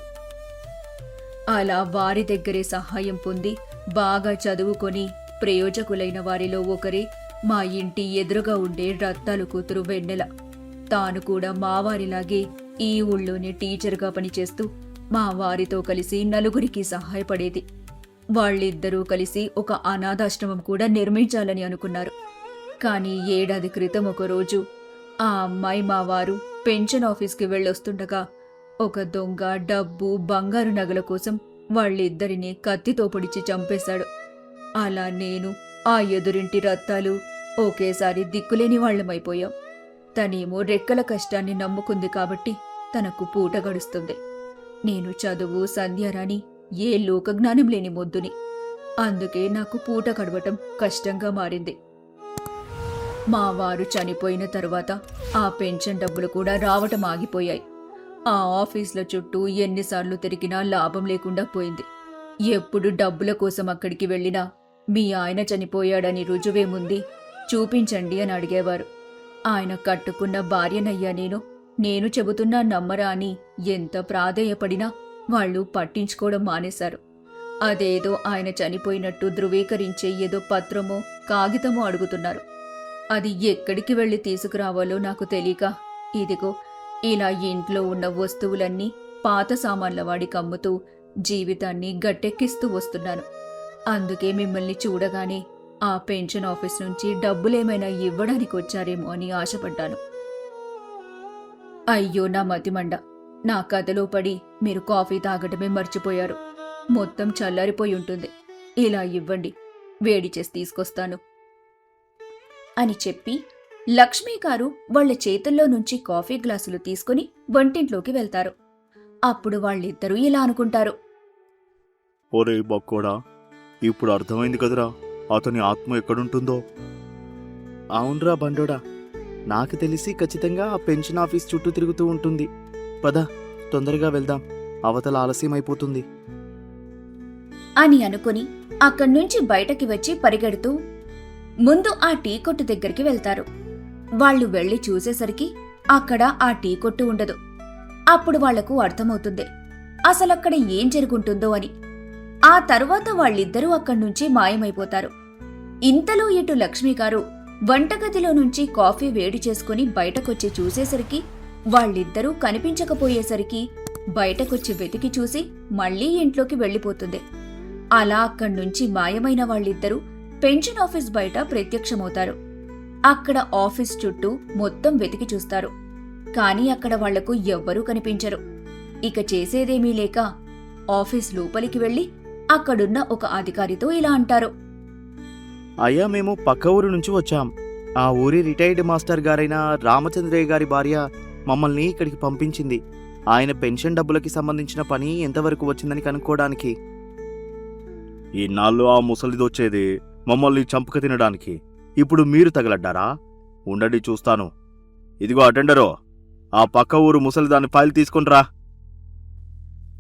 అలా వారి దగ్గరే సహాయం పొంది బాగా చదువుకొని ప్రయోజకులైన వారిలో ఒకరే మా ఇంటి ఎదురుగా ఉండే రత్తాలు కూతురు వెన్నెల. తాను కూడా మా వారిలాగే ఈ ఊళ్ళోనే టీచర్గా పనిచేస్తూ మా వారితో కలిసి నలుగురికి సహాయపడేది. వాళ్ళిద్దరూ కలిసి ఒక అనాథాశ్రమం కూడా నిర్మించాలని అనుకున్నారు. కానీ ఏడాది క్రితం ఒకరోజు ఆ అమ్మాయి మా వారు పెన్షన్ ఆఫీస్కి వెళ్ళొస్తుండగా ఒక దొంగ డబ్బు బంగారు నగల కోసం వాళ్ళిద్దరినీ కత్తితో పొడిచి చంపేశాడు. అలా నేను ఆ ఎదురింటి రత్తాలు ఒకేసారి దిక్కులేని వాళ్ళమైపోయాం. తనేమో రెక్కల కష్టాన్ని నమ్ముకుంది కాబట్టి తనకు పూట గడుస్తుంది. నేను చదువు సంధ్యారాణి ఏ లోకజ్ఞానం లేని మొద్దుని. అందుకే నాకు పూట గడవటం కష్టంగా మారింది. మా వారు చనిపోయిన తరువాత ఆ పెన్షన్ డబ్బులు కూడా రావటం ఆగిపోయాయి. ఆ ఆఫీసుల చుట్టూ ఎన్నిసార్లు తిరిగినా లాభం లేకుండా పోయింది. ఎప్పుడు డబ్బుల కోసం అక్కడికి వెళ్ళినా మీ ఆయన చనిపోయాడని రుజువేముంది చూపించండి అని అడిగేవారు. ఆయన కట్టుకున్న భార్యనయ్యా నేను చెబుతున్నా నమ్మరా అని ఎంత ప్రాధేయపడినా వాళ్ళు పట్టించుకోవడం మానేశారు. అదేదో ఆయన చనిపోయినట్టు ధృవీకరించే ఏదో పత్రమో కాగితమో అడుగుతున్నారు. అది ఎక్కడికి వెళ్ళి తీసుకురావాలో నాకు తెలియక ఇదిగో ఇలా ఇంట్లో ఉన్న వస్తువులన్నీ పాత సామాన్ల వాడికి అమ్ముతూ జీవితాన్ని గట్టెక్కిస్తూ వస్తున్నాను. అందుకే మిమ్మల్ని చూడగానే ఆ పెన్షన్ ఆఫీస్ నుంచి డబ్బులేమైనా ఇవ్వడానికి వచ్చారేమో అని ఆశపడ్డాను. అయ్యో నా మతిమండ, నా కథలో పడి మీరు కాఫీ తాగటమే మర్చిపోయారు. మొత్తం చల్లారిపోయి ఉంటుంది. ఇలా ఇవ్వండి, వేడి చేసి తీసుకొస్తాను అని చెప్పి లక్ష్మీ గారు వాళ్ల చేతుల్లో నుంచి కాఫీ గ్లాసులు తీసుకుని వంటింట్లోకి వెళ్తారు. అప్పుడు వాళ్ళిద్దరూ ఇలా అనుకుంటారు. ఒరే బక్కోడా, ఇప్పుడు అర్థమైంది కదరా అతని ఆత్మ ఎక్కడుంటుందో. అవునరా బండోడా, నాకు తెలిసి ఖచ్చితంగా ఆ పెన్షన్ ఆఫీస్ చుట్టూ తిరుగుతూ ఉంటుంది. పద తొందరగా వెళ్దాం, అవతల ఆలస్యం అయిపోతుంది అని అనుకుని అక్కడ్నుంచి బయటకి వచ్చి పరిగెడుతూ ముందు ఆ టీ కొట్టు దగ్గరికి వెళ్తారు. వాళ్ళు వెళ్లి చూసేసరికి అక్కడ ఆ టీ కొట్టు ఉండదు. అప్పుడు వాళ్లకు అర్థమవుతుంది అసలక్కడ ఏం జరుగుంటుందో అని. ఆ తరువాత వాళ్ళిద్దరూ అక్కడ్నుంచి మాయమైపోతారు. ఇంతలో ఇటు లక్ష్మీగారు వంటగదిలో నుంచి కాఫీ వేడి చేసుకుని బయటకొచ్చి చూసేసరికి వాళ్ళిద్దరూ కనిపించకపోయేసరికి బయటకొచ్చి వెతికి చూసి మళ్లీ ఇంట్లోకి వెళ్లిపోతుంది. అలా అక్కడ్నుంచి మాయమైన వాళ్ళిద్దరూ పెన్షన్ ఆఫీస్ బయట ప్రత్యక్షమవుతారు. అక్కడ ఆఫీస్ చుట్టూ మొత్తం వెతికి చూస్తారు. కానీ అక్కడ వాళ్లకు ఎవ్వరూ కనిపించరు. ఇక చేసేదేమీ లేక ఆఫీస్ లోపలికి వెళ్లి అక్కడున్న ఒక అధికారితో ఇలా అంటారు. అయ్యా, మేము పక్క ఊరు నుంచి వచ్చాం. ఆ ఊరి రిటైర్డ్ మాస్టర్ గారైన రామచంద్రయ్య గారి భార్య మమ్మల్ని ఇక్కడికి పంపించింది. ఆయన పెన్షన్ డబ్బులకి సంబంధించిన పని ఎంతవరకు వచ్చిందని కనుక్కోవడానికి. ఇన్నాళ్ళు ఆ ముసలిదొచ్చేది మమ్మల్ని చంపక తినడానికి. ఇప్పుడు మీరు తగలడ్డారా? ఉండండి చూస్తాను. ఇదిగో అటెండరో, ఆ పక్క ఊరు ముసలిదాని ఫైల్ తీసుకునిరా.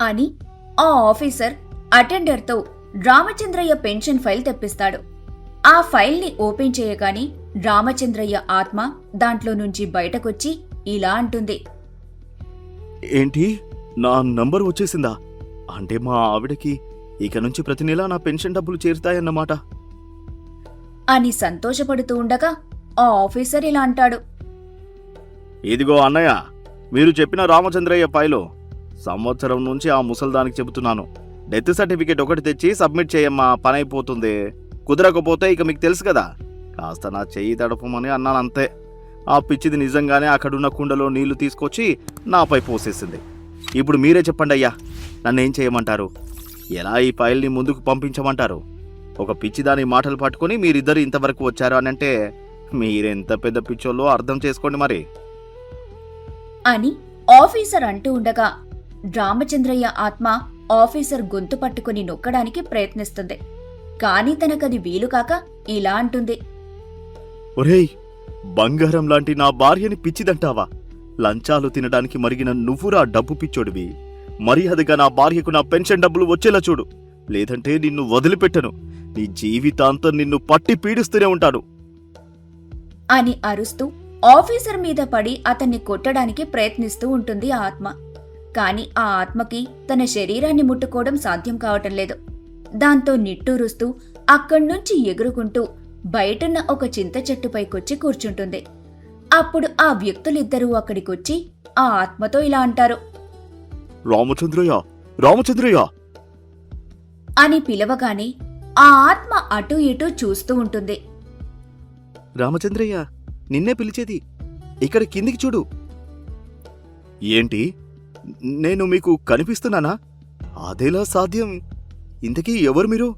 అని ఆ ఆఫీసర్ అటెండర్తో రామచంద్రయ్య పెన్షన్ ఫైల్ తెప్పిస్తాడు. ఆ ఫైల్ని ఓపెన్ చేయగానే రామచంద్రయ్య ఆత్మ దాంట్లో నుంచి బయటకొచ్చి ఇలా అంటుంది. ఏంటి, నా నంబర్ వచ్చేసిందా? అంటే మా ఆవిడకి ఇక నుంచి ప్రతి నెలా నా పెన్షన్ డబ్బులు చేరుతాయన్నమాట. అని సంతోషపడుతూ ఉండగా ఆ ఆఫీసర్ ఇలా అంటాడు. ఇదిగో అన్నయ్య, మీరు చెప్పిన రామచంద్రయ్య ఫైలు సంవత్సరం నుంచి ఆ ముసల్దానికి చెబుతున్నాను. డెత్ సర్టిఫికేట్ ఒకటి తెచ్చి సబ్మిట్ చేయమ్మా, పని అయిపోతుంది. కుదరకపోతే ఇక మీకు తెలుసు కదా, కాస్త నా చెయ్యి తడపమని అన్నాను అంతే. ఆ పిచ్చిది నిజంగానే అక్కడున్న కుండలో నీళ్లు తీసుకొచ్చి నాపై పోసేసింది. ఇప్పుడు మీరే చెప్పండి అయ్యా, నన్నేం చేయమంటారు? ఎలా ఈ ఫైల్ని ముందుకు పంపించమంటారు? ఒక పిచ్చిదాని మాటలు పట్టుకుని మీరిద్దరు ఇంతవరకు వచ్చారు అని అంటే మీరెంత పెద్ద పిచ్చోళ్ళో అర్థం చేసుకోండి మరి. అని ఆఫీసర్ అంటూ ఉండగా రామచంద్రయ్య ఆత్మ ఆఫీసర్ గొంతు పట్టుకుని నొక్కడానికి ప్రయత్నిస్తుంది. కాని తనకది వీలుకాక ఇలా అంటుంది. ఒరేయ్, బంగారం లాంటి నా భార్యని పిచ్చిదంటావా? లంచాలు తినడానికి మరిగిన నువ్వురా డబ్బు పిచ్చోడివి. మర్యాదగా నా భార్యకు నా పెన్షన్ డబ్బులు వచ్చేలా చూడు, లేదంటే నిన్ను వదిలిపెట్టను. నీ జీవితాంతం నిన్ను పట్టి పీడిస్తూనే ఉంటాను. అని అరుస్తూ ఆఫీసర్ మీద పడి అతన్ని కొట్టడానికి ప్రయత్నిస్తూ ఉంటుంది ఆ ఆత్మ. కాని ఆ ఆత్మకి తన శరీరాన్ని ముట్టుకోవడం సాధ్యం కావటం లేదు. దాంతో నిట్టూరుస్తూ అక్కడ్నుంచి ఎగురుకుంటూ బయటున్న ఒక చింత చెట్టుపైకొచ్చి కూర్చుంటుంది. అప్పుడు ఆ వ్యక్తులిద్దరూ అక్కడికొచ్చి ఆ ఆత్మతో ఇలా అంటారు. రామచంద్రయ్య, రామచంద్రయ్య అని పిలవగానే ఆ ఆత్మ అటూ ఇటూ చూస్తూ ఉంటుంది. రామచంద్రయ్య, నిన్నే పిలిచేది. ఇక్కడ కిందికి చూడు. ఏంటి, నేను మీకు కనిపిస్తున్నానా? అదేలా సాధ్యం? ఇంతకీ ఎవరు మీరు?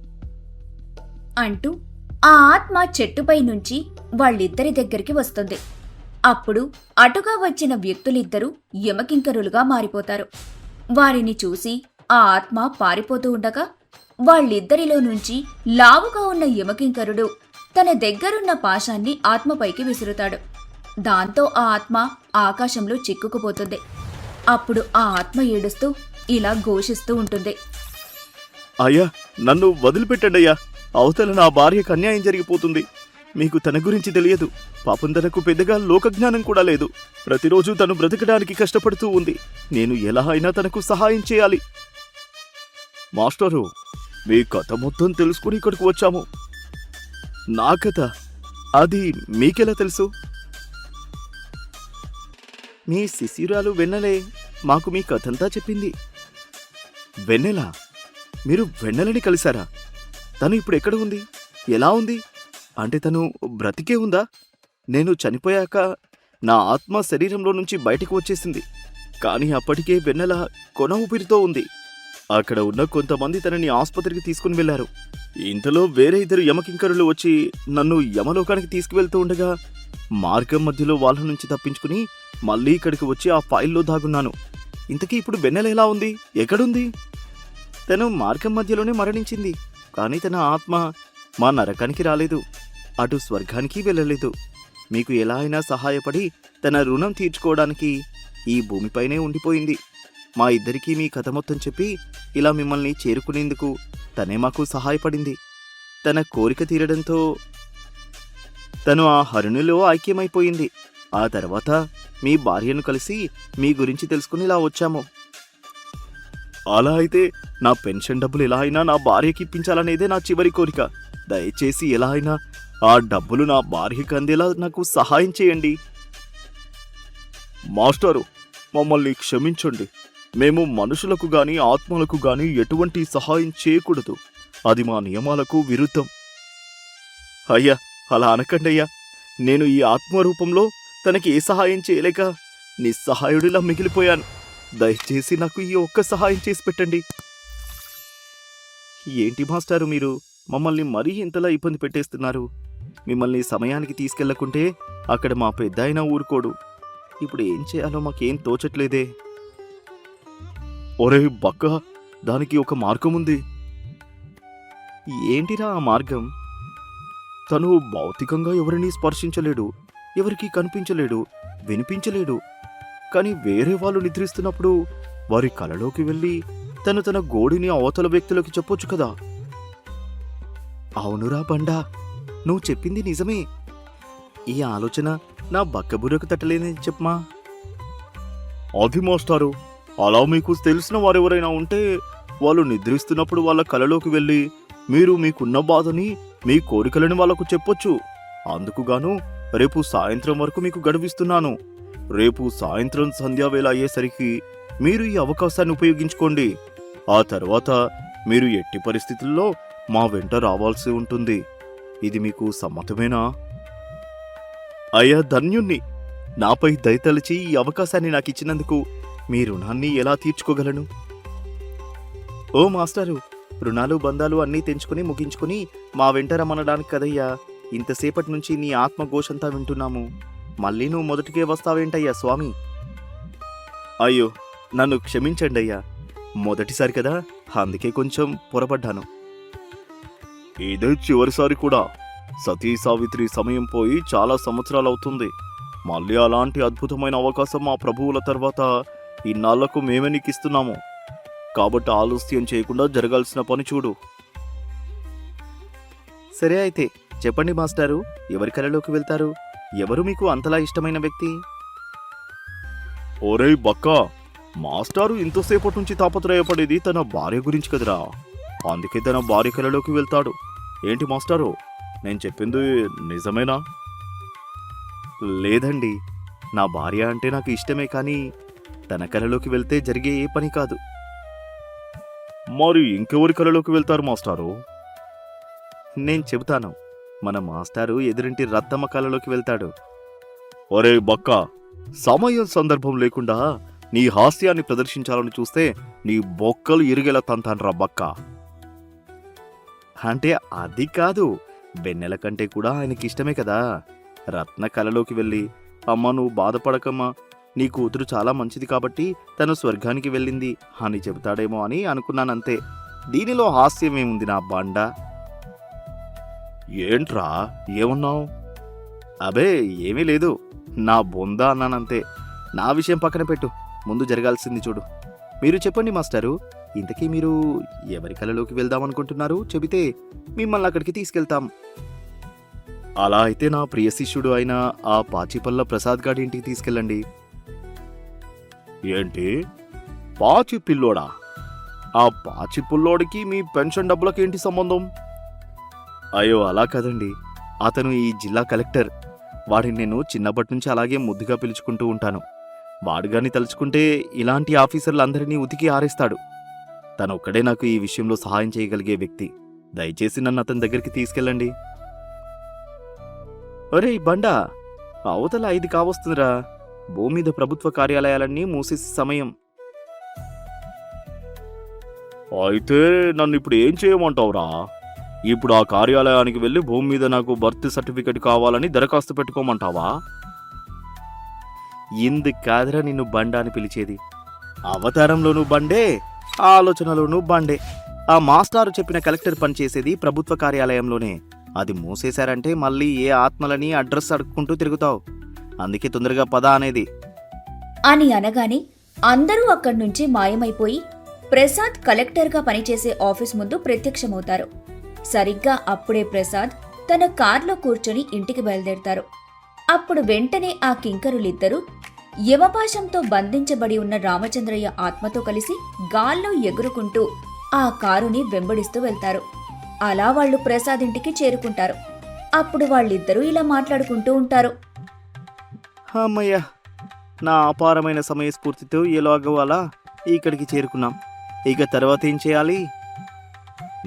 అంటూ ఆ ఆత్మ చెట్టుపై నుంచి వాళ్ళిద్దరి దగ్గరికి వస్తుంది. అప్పుడు అటుగా వచ్చిన వ్యక్తులిద్దరూ యమకింకరులుగా మారిపోతారు. వారిని చూసి ఆ ఆత్మ పారిపోతూ ఉండగా వాళ్ళిద్దరిలో నుంచి లావుగా ఉన్న యమకింకరుడు తన దగ్గరున్న పాశాన్ని ఆత్మపైకి విసురుతాడు. దాంతో ఆ ఆత్మ ఆకాశంలో చిక్కుకుపోతుంది. అప్పుడు ఆ ఆత్మ ఏడుస్తూ ఇలా ఘోషిస్తూ ఉంటుంది. అయ్యా, నన్ను వదిలిపెట్టండి అయ్యా. అవతల నా భార్యకు అన్యాయం జరిగిపోతుంది. మీకు తన గురించి తెలియదు. పాపం తనకు పెద్దగా లోకజ్ఞానం కూడా లేదు. ప్రతిరోజు తను బ్రతకడానికి కష్టపడుతూ ఉంది. నేను ఎలా అయినా తనకు సహాయం చేయాలి. మాస్టరు, మీ కథ మొత్తం తెలుసుకుని ఇక్కడికి వచ్చాము. నా కథ? అది మీకెలా తెలుసు? మీ శిశిరాలు వెన్నెలే మాకు మీ కథంతా చెప్పింది. వెన్నెల? మీరు వెన్నెలని కలిశారా? తను ఇప్పుడు ఎక్కడ ఉంది? ఎలా ఉంది? అంటే తను బ్రతికే ఉందా? నేను చనిపోయాక నా ఆత్మ శరీరంలో నుంచి బయటకు వచ్చేసింది. కానీ అప్పటికే వెన్నెల కొన ఊపిరితో ఉంది. అక్కడ ఉన్న కొంతమంది తనని ఆసుపత్రికి తీసుకుని వెళ్లారు. ఇంతలో వేరే ఇద్దరు యమకింకరులు వచ్చి నన్ను యమలోకానికి తీసుకువెళ్తూ ఉండగా మార్గం మధ్యలో వాళ్ళ నుంచి తప్పించుకుని మళ్ళీ ఇక్కడికి వచ్చి ఆ ఫైల్లో దాగున్నాను. ఇంతకీ ఇప్పుడు వెన్నెల ఎలా ఉంది? ఎక్కడుంది? తను మార్గం మధ్యలోనే మరణించింది. కానీ తన ఆత్మ మా నరకానికి రాలేదు, అటు స్వర్గానికి వెళ్ళలేదు. మీకు ఎలా అయినా సహాయపడి తన రుణం తీర్చుకోవడానికి ఈ భూమిపైనే ఉండిపోయింది. మా ఇద్దరికీ మీ కథ మొత్తం చెప్పి ఇలా మిమ్మల్ని చేరుకునేందుకు తనే మాకు సహాయపడింది. తన కోరిక తీరడంతో తను ఆ హరునిలో ఐక్యమైపోయింది. ఆ తర్వాత మీ భార్యను కలిసి మీ గురించి తెలుసుకుని ఇలా వచ్చాము. అలా అయితే నా పెన్షన్ డబ్బులు ఎలా అయినా నా భార్యకి ఇప్పించాలనేదే నా చివరి కోరిక. దయచేసి ఎలా అయినా ఆ డబ్బులు నా భార్యకి అందేలా నాకు సహాయం చేయండి. మాస్టారు, మమ్మల్ని క్షమించండి. మేము మనుషులకు గాని ఆత్మలకు గాని ఎటువంటి సహాయం చేయకూడదు. అది మా నియమాలకు విరుద్ధం. అయ్యా, అలా అనకండయ్యా. నేను ఈ ఆత్మరూపంలో తనకి ఏ సహాయం చేయలేక నిస్సహాయుడిలా మిగిలిపోయాను. దయచేసి నాకు ఈ ఒక్క సహాయం చేసి పెట్టండి. ఏంటి మాస్టారు, మీరు మమ్మల్ని మరీ ఇంతలా ఇబ్బంది పెట్టేస్తున్నారు. మిమ్మల్ని సమయానికి తీసుకెళ్లకుంటే అక్కడ మా పెద్దాయన ఊరుకోడు. ఇప్పుడు ఏం చేయాలో మాకేం తోచట్లేదే. ఒరే బక్క, దానికి ఒక మార్గం ఉంది. ఏంటిరా ఆ మార్గం? తను భౌతికంగా ఎవరినీ స్పర్శించలేడు, ఎవరికీ కనిపించలేడు, వినిపించలేడు. కానీ వేరే వాళ్ళు నిద్రిస్తున్నప్పుడు వారి కలలోకి వెళ్ళి తన గోడిని అవతల వ్యక్తులకి చెప్పొచ్చు కదా. అవునురా బండా, నువ్వు చెప్పింది నిజమే. ఈ ఆలోచన నా బక్కబుర్రకు తట్టలేదని చెప్పమా. అది మాస్టారు, అలా మీకు తెలిసిన వారెవరైనా ఉంటే వాళ్ళు నిద్రిస్తున్నప్పుడు వాళ్ళ కలలోకి వెళ్ళి మీరు మీకున్న బాధని, మీ కోరికలని వాళ్ళకు చెప్పొచ్చు. అందుకుగాను రేపు సాయంత్రం వరకు మీకు గడువిస్తున్నాను. రేపు సాయంత్రం సంధ్యావేళ అయ్యేసరికి మీరు ఈ అవకాశాన్ని ఉపయోగించుకోండి. ఆ తర్వాత మీరు ఎట్టి పరిస్థితుల్లో మా వెంట రావాల్సి ఉంటుంది. ఇది మీకు సమ్మతమేనా? అయ్యా ధన్యుణ్ణి, నాపై దయతలిచి ఈ అవకాశాన్ని నాకిచ్చినందుకు మీ రుణాన్ని ఎలా తీర్చుకోగలను? ఓ మాస్టారు, రుణాలు బంధాలు అన్నీ తెంచుకుని ముగించుకుని మా వెంట రమ్మనడానికి కదయ్యా ఇంతసేపటి నుంచి నీ ఆత్మఘోషంతా వింటున్నాము. మళ్ళీ నువ్వు మొదటికే వస్తావేంటయ్యా స్వామి? అయ్యో, నన్ను క్షమించండి అయ్యా, మొదటిసారి కదా, అందుకే కొంచెం పొరపడ్డాను. ఇదే చివరిసారి కూడా. సతీ సావిత్రి సమయం పోయి చాలా సంవత్సరాలవుతుంది. మళ్ళీ అలాంటి అద్భుతమైన అవకాశం మా ప్రభువుల తర్వాత ఇన్నాళ్లకు మేమే నీకు ఇస్తున్నాము. కాబట్టి ఆలస్యం చేయకుండా జరగాల్సిన పని చూడు. సరే అయితే చెప్పండి మాస్టారు, ఎవరి కలలోకి వెళ్తారు? ఎవరు మీకు అంతలా ఇష్టమైన వ్యక్తి? ఓరేయ్ బక్కా, మాస్టారు ఇంతసేపటి నుంచి తాపత్రయపడేది తన భార్య గురించి కదరా. అందుకే తన భార్య కలలోకి వెళ్తాడు. ఏంటి మాస్టారు, నేను చెప్పింది నిజమేనా? లేదండి, నా భార్య అంటే నాకు ఇష్టమే, కానీ తన కలలోకి వెళ్తే జరిగే ఏ పని కాదు. మరి ఇంకెవరి కలలోకి వెళ్తారు మాస్టారు? నేను చెబుతాను, మన మాస్టారు ఎదురింటి రత్తమ్మ కలలోకి వెళ్తాడు. ఒరే బక్కా, సమయం సందర్భం లేకుండా నీ హాస్యాన్ని ప్రదర్శించాలని చూస్తే నీ బొక్కలు ఇరిగేలా తంతాన్రా బక్కా. అంటే అది కాదు, వెన్నెల కంటే కూడా ఆయనకి ఇష్టమే కదా. రత్న కలలోకి వెళ్ళి, అమ్మ నువ్వు బాధపడకమ్మా, నీ కూతురు చాలా మంచిది కాబట్టి తను స్వర్గానికి వెళ్ళింది అని చెబుతాడేమో అని అనుకున్నానంతే. దీనిలో హాస్యమేముంది నా బండ? ఏంట్రా ఏమన్నావు? అబే ఏమీ లేదు, నా బొంద అన్నానంతే. నా విషయం పక్కన పెట్టు, ముందు జరగాల్సింది చూడు. మీరు చెప్పండి మాస్టారు, ఇంతకీ మీరు ఎవరి కలలోకి వెళ్దామనుకుంటున్నారు? చెబితే మిమ్మల్ని అక్కడికి తీసుకెళ్తాం. అలా అయితే నా ప్రియ శిష్యుడు అయిన ఆ పాచిపల్ల ప్రసాద్ గాడి ఇంటికి తీసుకెళ్ళండి. ఏంటి పాచి పిల్లోడా? ఆ పాచి పుల్లోడికి మీ పెన్షన్ డబ్బులకి ఏంటి సంబంధం? అయ్యో అలా కదండి, అతను ఈ జిల్లా కలెక్టర్. వాడిని నేను చిన్నప్పటి నుంచి అలాగే ముద్దుగా పిలుచుకుంటూ ఉంటాను. వాడుగాని తలుచుకుంటే ఇలాంటి ఆఫీసర్లందరినీ ఉతికి ఆరేస్తాడు. తనొక్కడే నాకు ఈ విషయంలో సహాయం చేయగలిగే వ్యక్తి. దయచేసి నన్ను అతని దగ్గరికి తీసుకెళ్ళండి. ఒరే బండా, అవతల 5 కావస్తుందిరా. భూమి మీద ప్రభుత్వ కార్యాలయాలన్నీ మూసేసే సమయం. అయితే నన్ను ఇప్పుడు ఏం చేయమంటావురా? ఇప్పుడు ఆ కార్యాలయానికి వెళ్ళి భూమి మీద నాకు బర్త్ సర్టిఫికెట్ కావాలని దరఖాస్తు పెట్టుకోమంటావా? ఇందుకు కాదురా నిన్ను బండా అని పిలిచేది. అవతారంలోనూ బండే, ఆలోచనలోనూ బండే. ఆ మాస్టారు చెప్పిన కలెక్టర్ పనిచేసేది ప్రభుత్వ కార్యాలయంలోనే. అది మూసేశారంటే మళ్ళీ ఏ ఆత్మలని అడ్రస్ అడుక్కుంటూ తిరుగుతావు. అందుకే తొందరగా పద అనేది. అని అనగానే అందరూ అక్కడి నుంచి మాయమైపోయి ప్రసాద్ కలెక్టర్గా పనిచేసే ఆఫీస్ ముందు ప్రత్యక్షమవుతారు. సరిగ్గా అప్పుడే ప్రసాద్ తన కార్లో కూర్చొని ఇంటికి బయలుదేరతారు. అప్పుడు వెంటనే ఆ కింకరులిద్దరూ యమపాశంతో బంధించబడి ఉన్న రామచంద్రయ్య ఆత్మతో కలిసి గాల్లో ఎగురుకుంటూ ఆ కారుని వెంబడిస్తూ వెళ్తారు. అలా వాళ్ళు ప్రసాద్ ఇంటికి చేరుకుంటారు. అప్పుడు వాళ్ళిద్దరూ ఇలా మాట్లాడుకుంటూ ఉంటారు. అమ్మయ్య, నా అపారమైన సమయస్ఫూర్తితో ఎలాగో అలా ఇక్కడికి చేరుకున్నాం. ఇక తర్వాత ఏం చేయాలి?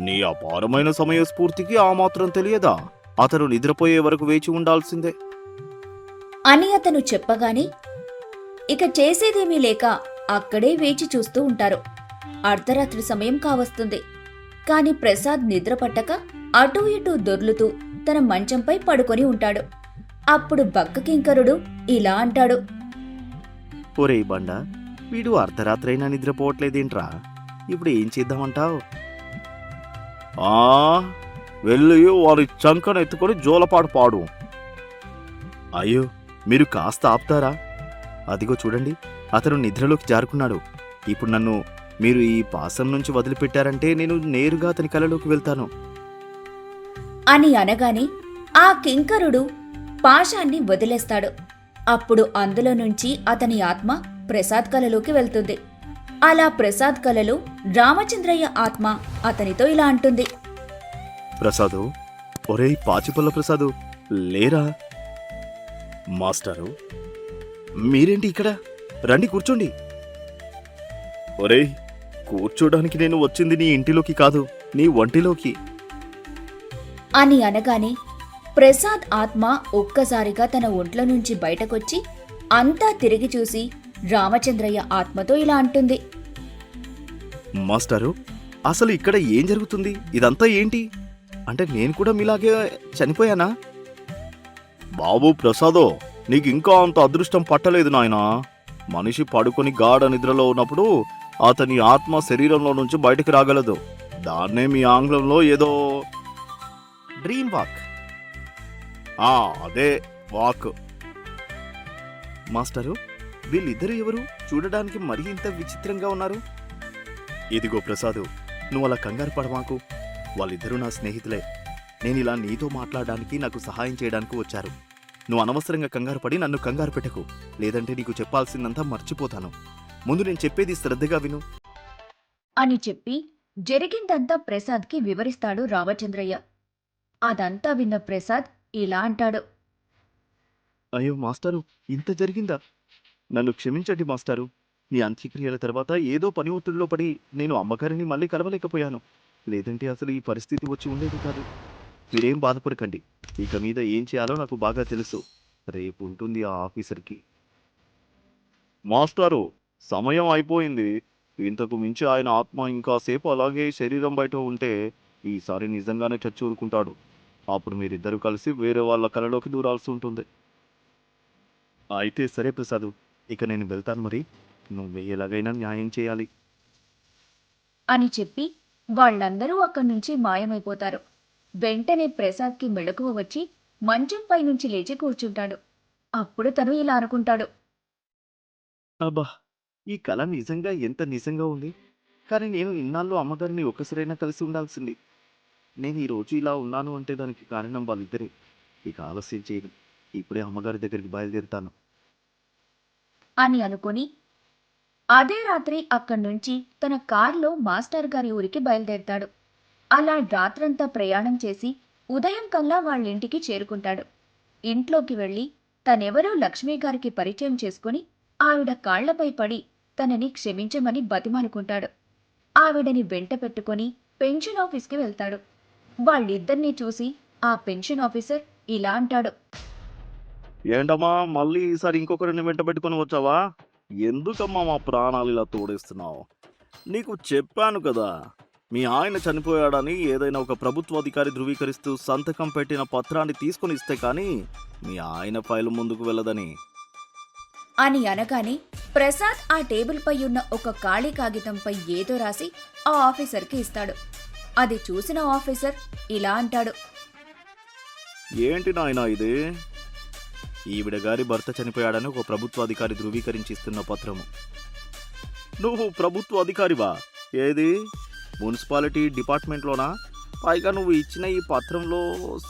నీ అపారమైన సమయస్ఫూర్తికి ఆ మాత్రం తెలియదా? అతను నిద్రపోయే వరకు వేచి ఉండాల్సిందే అని అతను చెప్పగానే ఇక చేసేదేమీ లేక అక్కడే వేచి చూస్తూ ఉంటారు. అర్ధరాత్రి సమయం కావస్తుంది. కాని ప్రసాద్ నిద్ర పట్టక అటూ ఇటూ దొర్లుతూ తన మంచంపై పడుకొని ఉంటాడు. అప్పుడు బక్కకింకరుడు ఇలా అంటాడు. ఒరేయ్ బండా, వీడు అర్ధరాత్రైనా నిద్రపోవట్లేదేంట్రా? ఇప్పుడు ఏం చేద్దామంటావు? ఆ వెళ్ళి వారి చంకను ఎత్తుకొని జోలపాటు పాడు. అయ్యో, మీరు కాస్త ఆపుతారా? అదిగో చూడండి, అతను నిద్రలోకి జారుకున్నాడు. ఇప్పుడు నన్ను మీరు ఈ పాసం నుంచి వదిలిపెట్టారంటే నేను నేరుగా అతని కలలోకి వెళ్తాను. అని అనగానే ఆ కింకరుడు పాశాన్ని వదిలేస్తాడు. అప్పుడు అందులో నుంచి అతని ఆత్మ ప్రసాద్ కలలోకి వెళ్తుంది. అలా ప్రసాద్ కలలో రామచంద్రయ్య ఆత్మ అతనితో ఇలా అంటుంది. ప్రసాదు, ఒరేయ్ పాచిపల్ల ప్రసాదు, లేరా? మాస్టారు, మీరేంటి ఇక్కడ? రండి కూర్చోండి. ఒరేయ్, కూర్చోడానికి నేను వచ్చింది నీ ఇంటిలోకి కాదు, నీ ఒంటిలోకి. అని అనగానే ప్రసాద్ ఆత్మ ఒక్కసారిగా తన ఒంట్లో నుంచి బయటకొచ్చి అంతా తిరిగి చూసి రామచంద్రయ్య ఆత్మతో ఇలా అంటుంది. మాస్టారు, అసలు ఇక్కడ ఏం జరుగుతుంది? ఇదంతా ఏంటి? అంటే నేను కూడా మీలాగే చనిపోయానా? బాబు ప్రసాదో, నీకు ఇంకా అంత అదృష్టం పట్టలేదు నాయనా. మనిషి పడుకొని గాఢ నిద్రలో ఉన్నప్పుడు అతని ఆత్మ శరీరంలో నుంచి బయటకు రాగలదు. దాన్నే మీ ఆంగ్లంలో ఏదో డ్రీమ్ వాక్. అదే వాక్. మాస్టరు, వీళ్ళిద్దరు ఎవరు? చూడడానికి మరీ ఇంత విచిత్రంగా ఉన్నారు. ఇదిగో ప్రసాదు, నువ్వు అలా కంగారు పడమాకు. వాళ్ళిద్దరూ నా స్నేహితులే. నేను ఇలా నీతో మాట్లాడడానికి, నాకు సహాయం చేయడానికి వచ్చారు. నువ్వు అనవసరంగా కంగారు పడి నన్ను కంగారు పెట్టకు, లేదంటే నీకు చెప్పాల్సిందంతా మర్చిపోతాను. ముందు నేను చెప్పేది శ్రద్ధగా విను అని చెప్పి జరిగిందంతా ప్రసాద్కి వివరిస్తాడు రామచంద్రయ్య. అదంతా విన్న ప్రసాద్ ఇలా అంటాడు. అయ్యో మాస్టారు, ఇంత జరిగిందా? నన్ను క్షమించండి మాస్టారు. మీ అంత్యక్రియల తర్వాత ఏదో పని ఒత్తిడిలో పడి నేను అమ్మగారిని మళ్ళీ కలవలేకపోయాను. లేదంటే అసలు ఈ పరిస్థితి వచ్చి ఉండేది కాదు. మీరేం బాధపడకండి. ఇక మీద ఏం చేయాలో నాకు బాగా తెలుసు. రేపు ఉంటుంది ఆ ఆఫీసర్కి. మాస్టారు, సమయం అయిపోయింది. ఇంతకు మించి ఆయన ఆత్మ ఇంకాసేపు అలాగే శరీరం బయట ఉంటే ఈసారి నిజంగానే చచ్చి ఊరుకుంటాడు. అప్పుడు మీరిద్దరూ కలిసి వేరే వాళ్ళ కలలోకి దూరాల్సి ఉంటుంది. అయితే సరే ప్రసాదు, ఇక నేను వెళ్తాను. మరి నువ్వు ఎలాగైనా న్యాయం చేయాలి అని చెప్పి వాళ్ళందరూ అక్కడి నుంచి మాయమైపోతారు. వెంటనే ప్రసాద్కి మెలకువ వచ్చి మంచంపై నుంచి లేచి కూర్చుంటాడు. అప్పుడు తను ఇలా అనుకుంటాడు. అబ్బా, ఈ కళ నిజంగా ఎంత నిజంగా ఉంది. కానీ నేను ఇన్నాళ్ళు అమ్మగారిని ఒక్కసారైనా కలిసి ఉండాల్సింది. నేను ఈరోజు ఇలా ఉన్నాను అంటే దానికి కారణం వాళ్ళిద్దరే. ఇక ఆలస్యం చేయను, ఇప్పుడే అమ్మగారి దగ్గరికి బయలుదేరుతాను అని అనుకుని అదే రాత్రి అక్కడి నుంచి తన కారులో మాస్టర్ గారి ఊరికి బయలుదేరతాడు. అలా రాత్రంతా ప్రయాణం చేసి ఉదయం కల్లా వాళ్ళింటికి చేరుకుంటాడు. ఇంట్లోకి వెళ్ళి తనెవరో లక్ష్మీ గారికి పరిచయం చేసుకుని ఆవిడ కాళ్లపై పడి తనని క్షమించమని బతిమాలుకుంటాడు. ఆవిడని వెంట పెట్టుకుని పెన్షన్ ఆఫీస్కి వెళ్తాడు. వాళ్ళిద్దరినీ చూసి ఆ పెన్షన్ ఆఫీసర్ ఇలా అంటాడు. ఏంటమ్మా, మళ్ళీ ఈసారి ఇంకొకరిని వెంట పెట్టుకొని వచ్చావా? ఎందుకమ్మా మా ప్రాణాలు ఇలా తోడేస్తున్నావు? నీకు చెప్పాను కదా, మీ ఆయన చనిపోయాడని ఏదైనా ఒక ప్రభుత్వ అధికారి ధృవీకరిస్తూ సంతకం పెట్టిన పత్రాన్ని తీసుకొని ఇస్తే కానీ మీ ఆయన ఫైలు ముందుకు వెళ్ళదని. అని అనగానే ప్రసాద్ ఆ టేబుల్పై ఉన్న ఒక ఖాళీ కాగితంపై ఏదో రాసి ఆ ఆఫీసర్కి ఇస్తాడు. అది చూసిన ఆఫీసర్ ఇలా అంటాడు. ఏంటి నాయనా ఇది? ఈవిడ గారి భర్త చనిపోయాడని ఒక ప్రభుత్వ అధికారి ధృవీకరించి ఇస్తున్న పత్రము. నువ్వు ప్రభుత్వ అధికారివా? ఏది, మున్సిపాలిటీ డిపార్ట్మెంట్లోనా? పైగా నువ్వు ఇచ్చిన ఈ పత్రంలో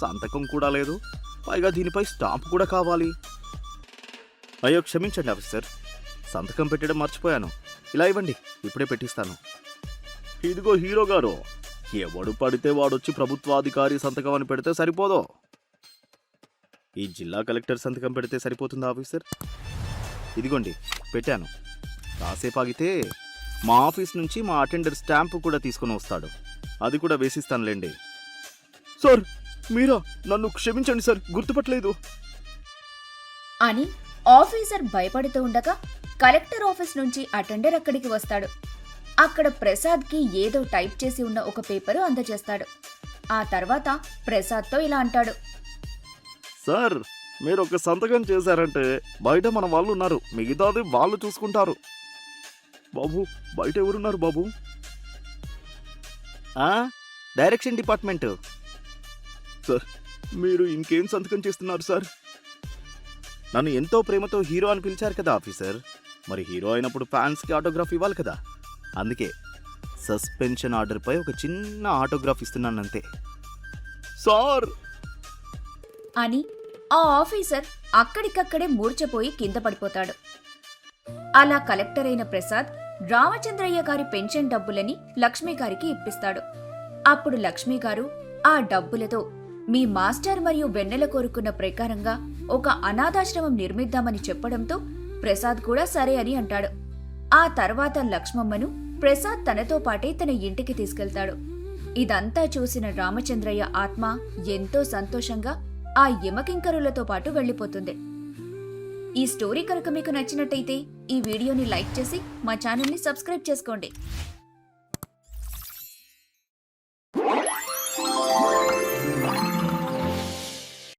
సంతకం కూడా లేదు. పైగా దీనిపై స్టాంప్ కూడా కావాలి. అయ్యో క్షమించండి ఆఫీసర్, సంతకం పెట్టడం మర్చిపోయాను. ఇలా ఇవ్వండి, ఇప్పుడే పెట్టిస్తాను. ఇదిగో హీరో గారు, ఎవడు పడితే వాడొచ్చి ప్రభుత్వాధికారి సంతకం అని పెడితే సరిపోదో. ఈ జిల్లా కలెక్టర్ సంతకం పెడితే సరిపోతుందా ఆఫీసర్? ఇదిగోండి పెట్టాను. కాసేపు ఆగితే మా ఆఫీస్ నుంచి మా అటెండర్ స్టాంపు కూడా తీసుకుని వస్తాడు. అది కూడా వేసిస్తానులేండి. సార్ మీరా? నన్ను క్షమించండి సార్, గుర్తుపట్టలేదు అని ఆఫీసర్ భయపడుతూ ఉండగా కలెక్టర్ ఆఫీస్ నుంచి అటెండర్ అక్కడికి వస్తాడు. అక్కడ ప్రసాద్కి ఏదో టైప్ చేసి ఉన్న ఒక పేపరు అందజేస్తాడు. ఆ తర్వాత ప్రసాద్తో ఇలా అంటాడు. సార్, మీరు ఒక సంతకం చేశారంటే బయట మన వాళ్ళు ఉన్నారు, మిగతాది వాళ్ళు చూసుకుంటారు. బాబు, బయట ఎవరున్నారు బాబు? Direction department. సార్ మీరు ఇంకేం సంతకం చేస్తున్నారు సార్? నన్ను ఎంతో ప్రేమతో హీరో అని పిలిచారు కదా ఆఫీసర్. మరి హీరో అయినప్పుడు ఫ్యాన్స్కి ఆటోగ్రాఫ్ ఇవ్వాలి కదా. అందుకే సస్పెన్షన్ ఆర్డర్పై ఒక చిన్న ఆటోగ్రాఫ్ ఇస్తున్నానంతే. సార్ అని ఆ ఆఫీసర్ అక్కడికక్కడే మూర్ఛపోయి కింద పడిపోతాడు. అలా కలెక్టర్ అయిన ప్రసాద్ రామచంద్రయ్య గారి పెన్షన్ డబ్బులని లక్ష్మి గారికి ఇప్పిస్తాడు. అప్పుడు లక్ష్మి గారు ఆ డబ్బులతో మీ మాస్టర్ మరియు వెన్నెల కోరుకున్న ప్రకారంగా ఒక అనాథాశ్రమం నిర్మిద్దామని చెప్పడంతో ప్రసాద్ కూడా సరే అని అంటాడు. ఆ తర్వాత లక్ష్మమ్మను ప్రసాద్ తనతో పాటే తన ఇంటికి తీసుకెళ్తాడు. ఇదంతా చూసిన రామచంద్రయ్య ఆత్మ ఎంతో సంతోషంగా ఆ యమకింకరులతో పాటు వెళ్లిపోతుంది. ఈ స్టోరీ కనుక మీకు నచ్చినట్టయితే ఈ వీడియోని లైక్ చేసి మా ఛానల్ని సబ్స్క్రైబ్ చేసుకోండి.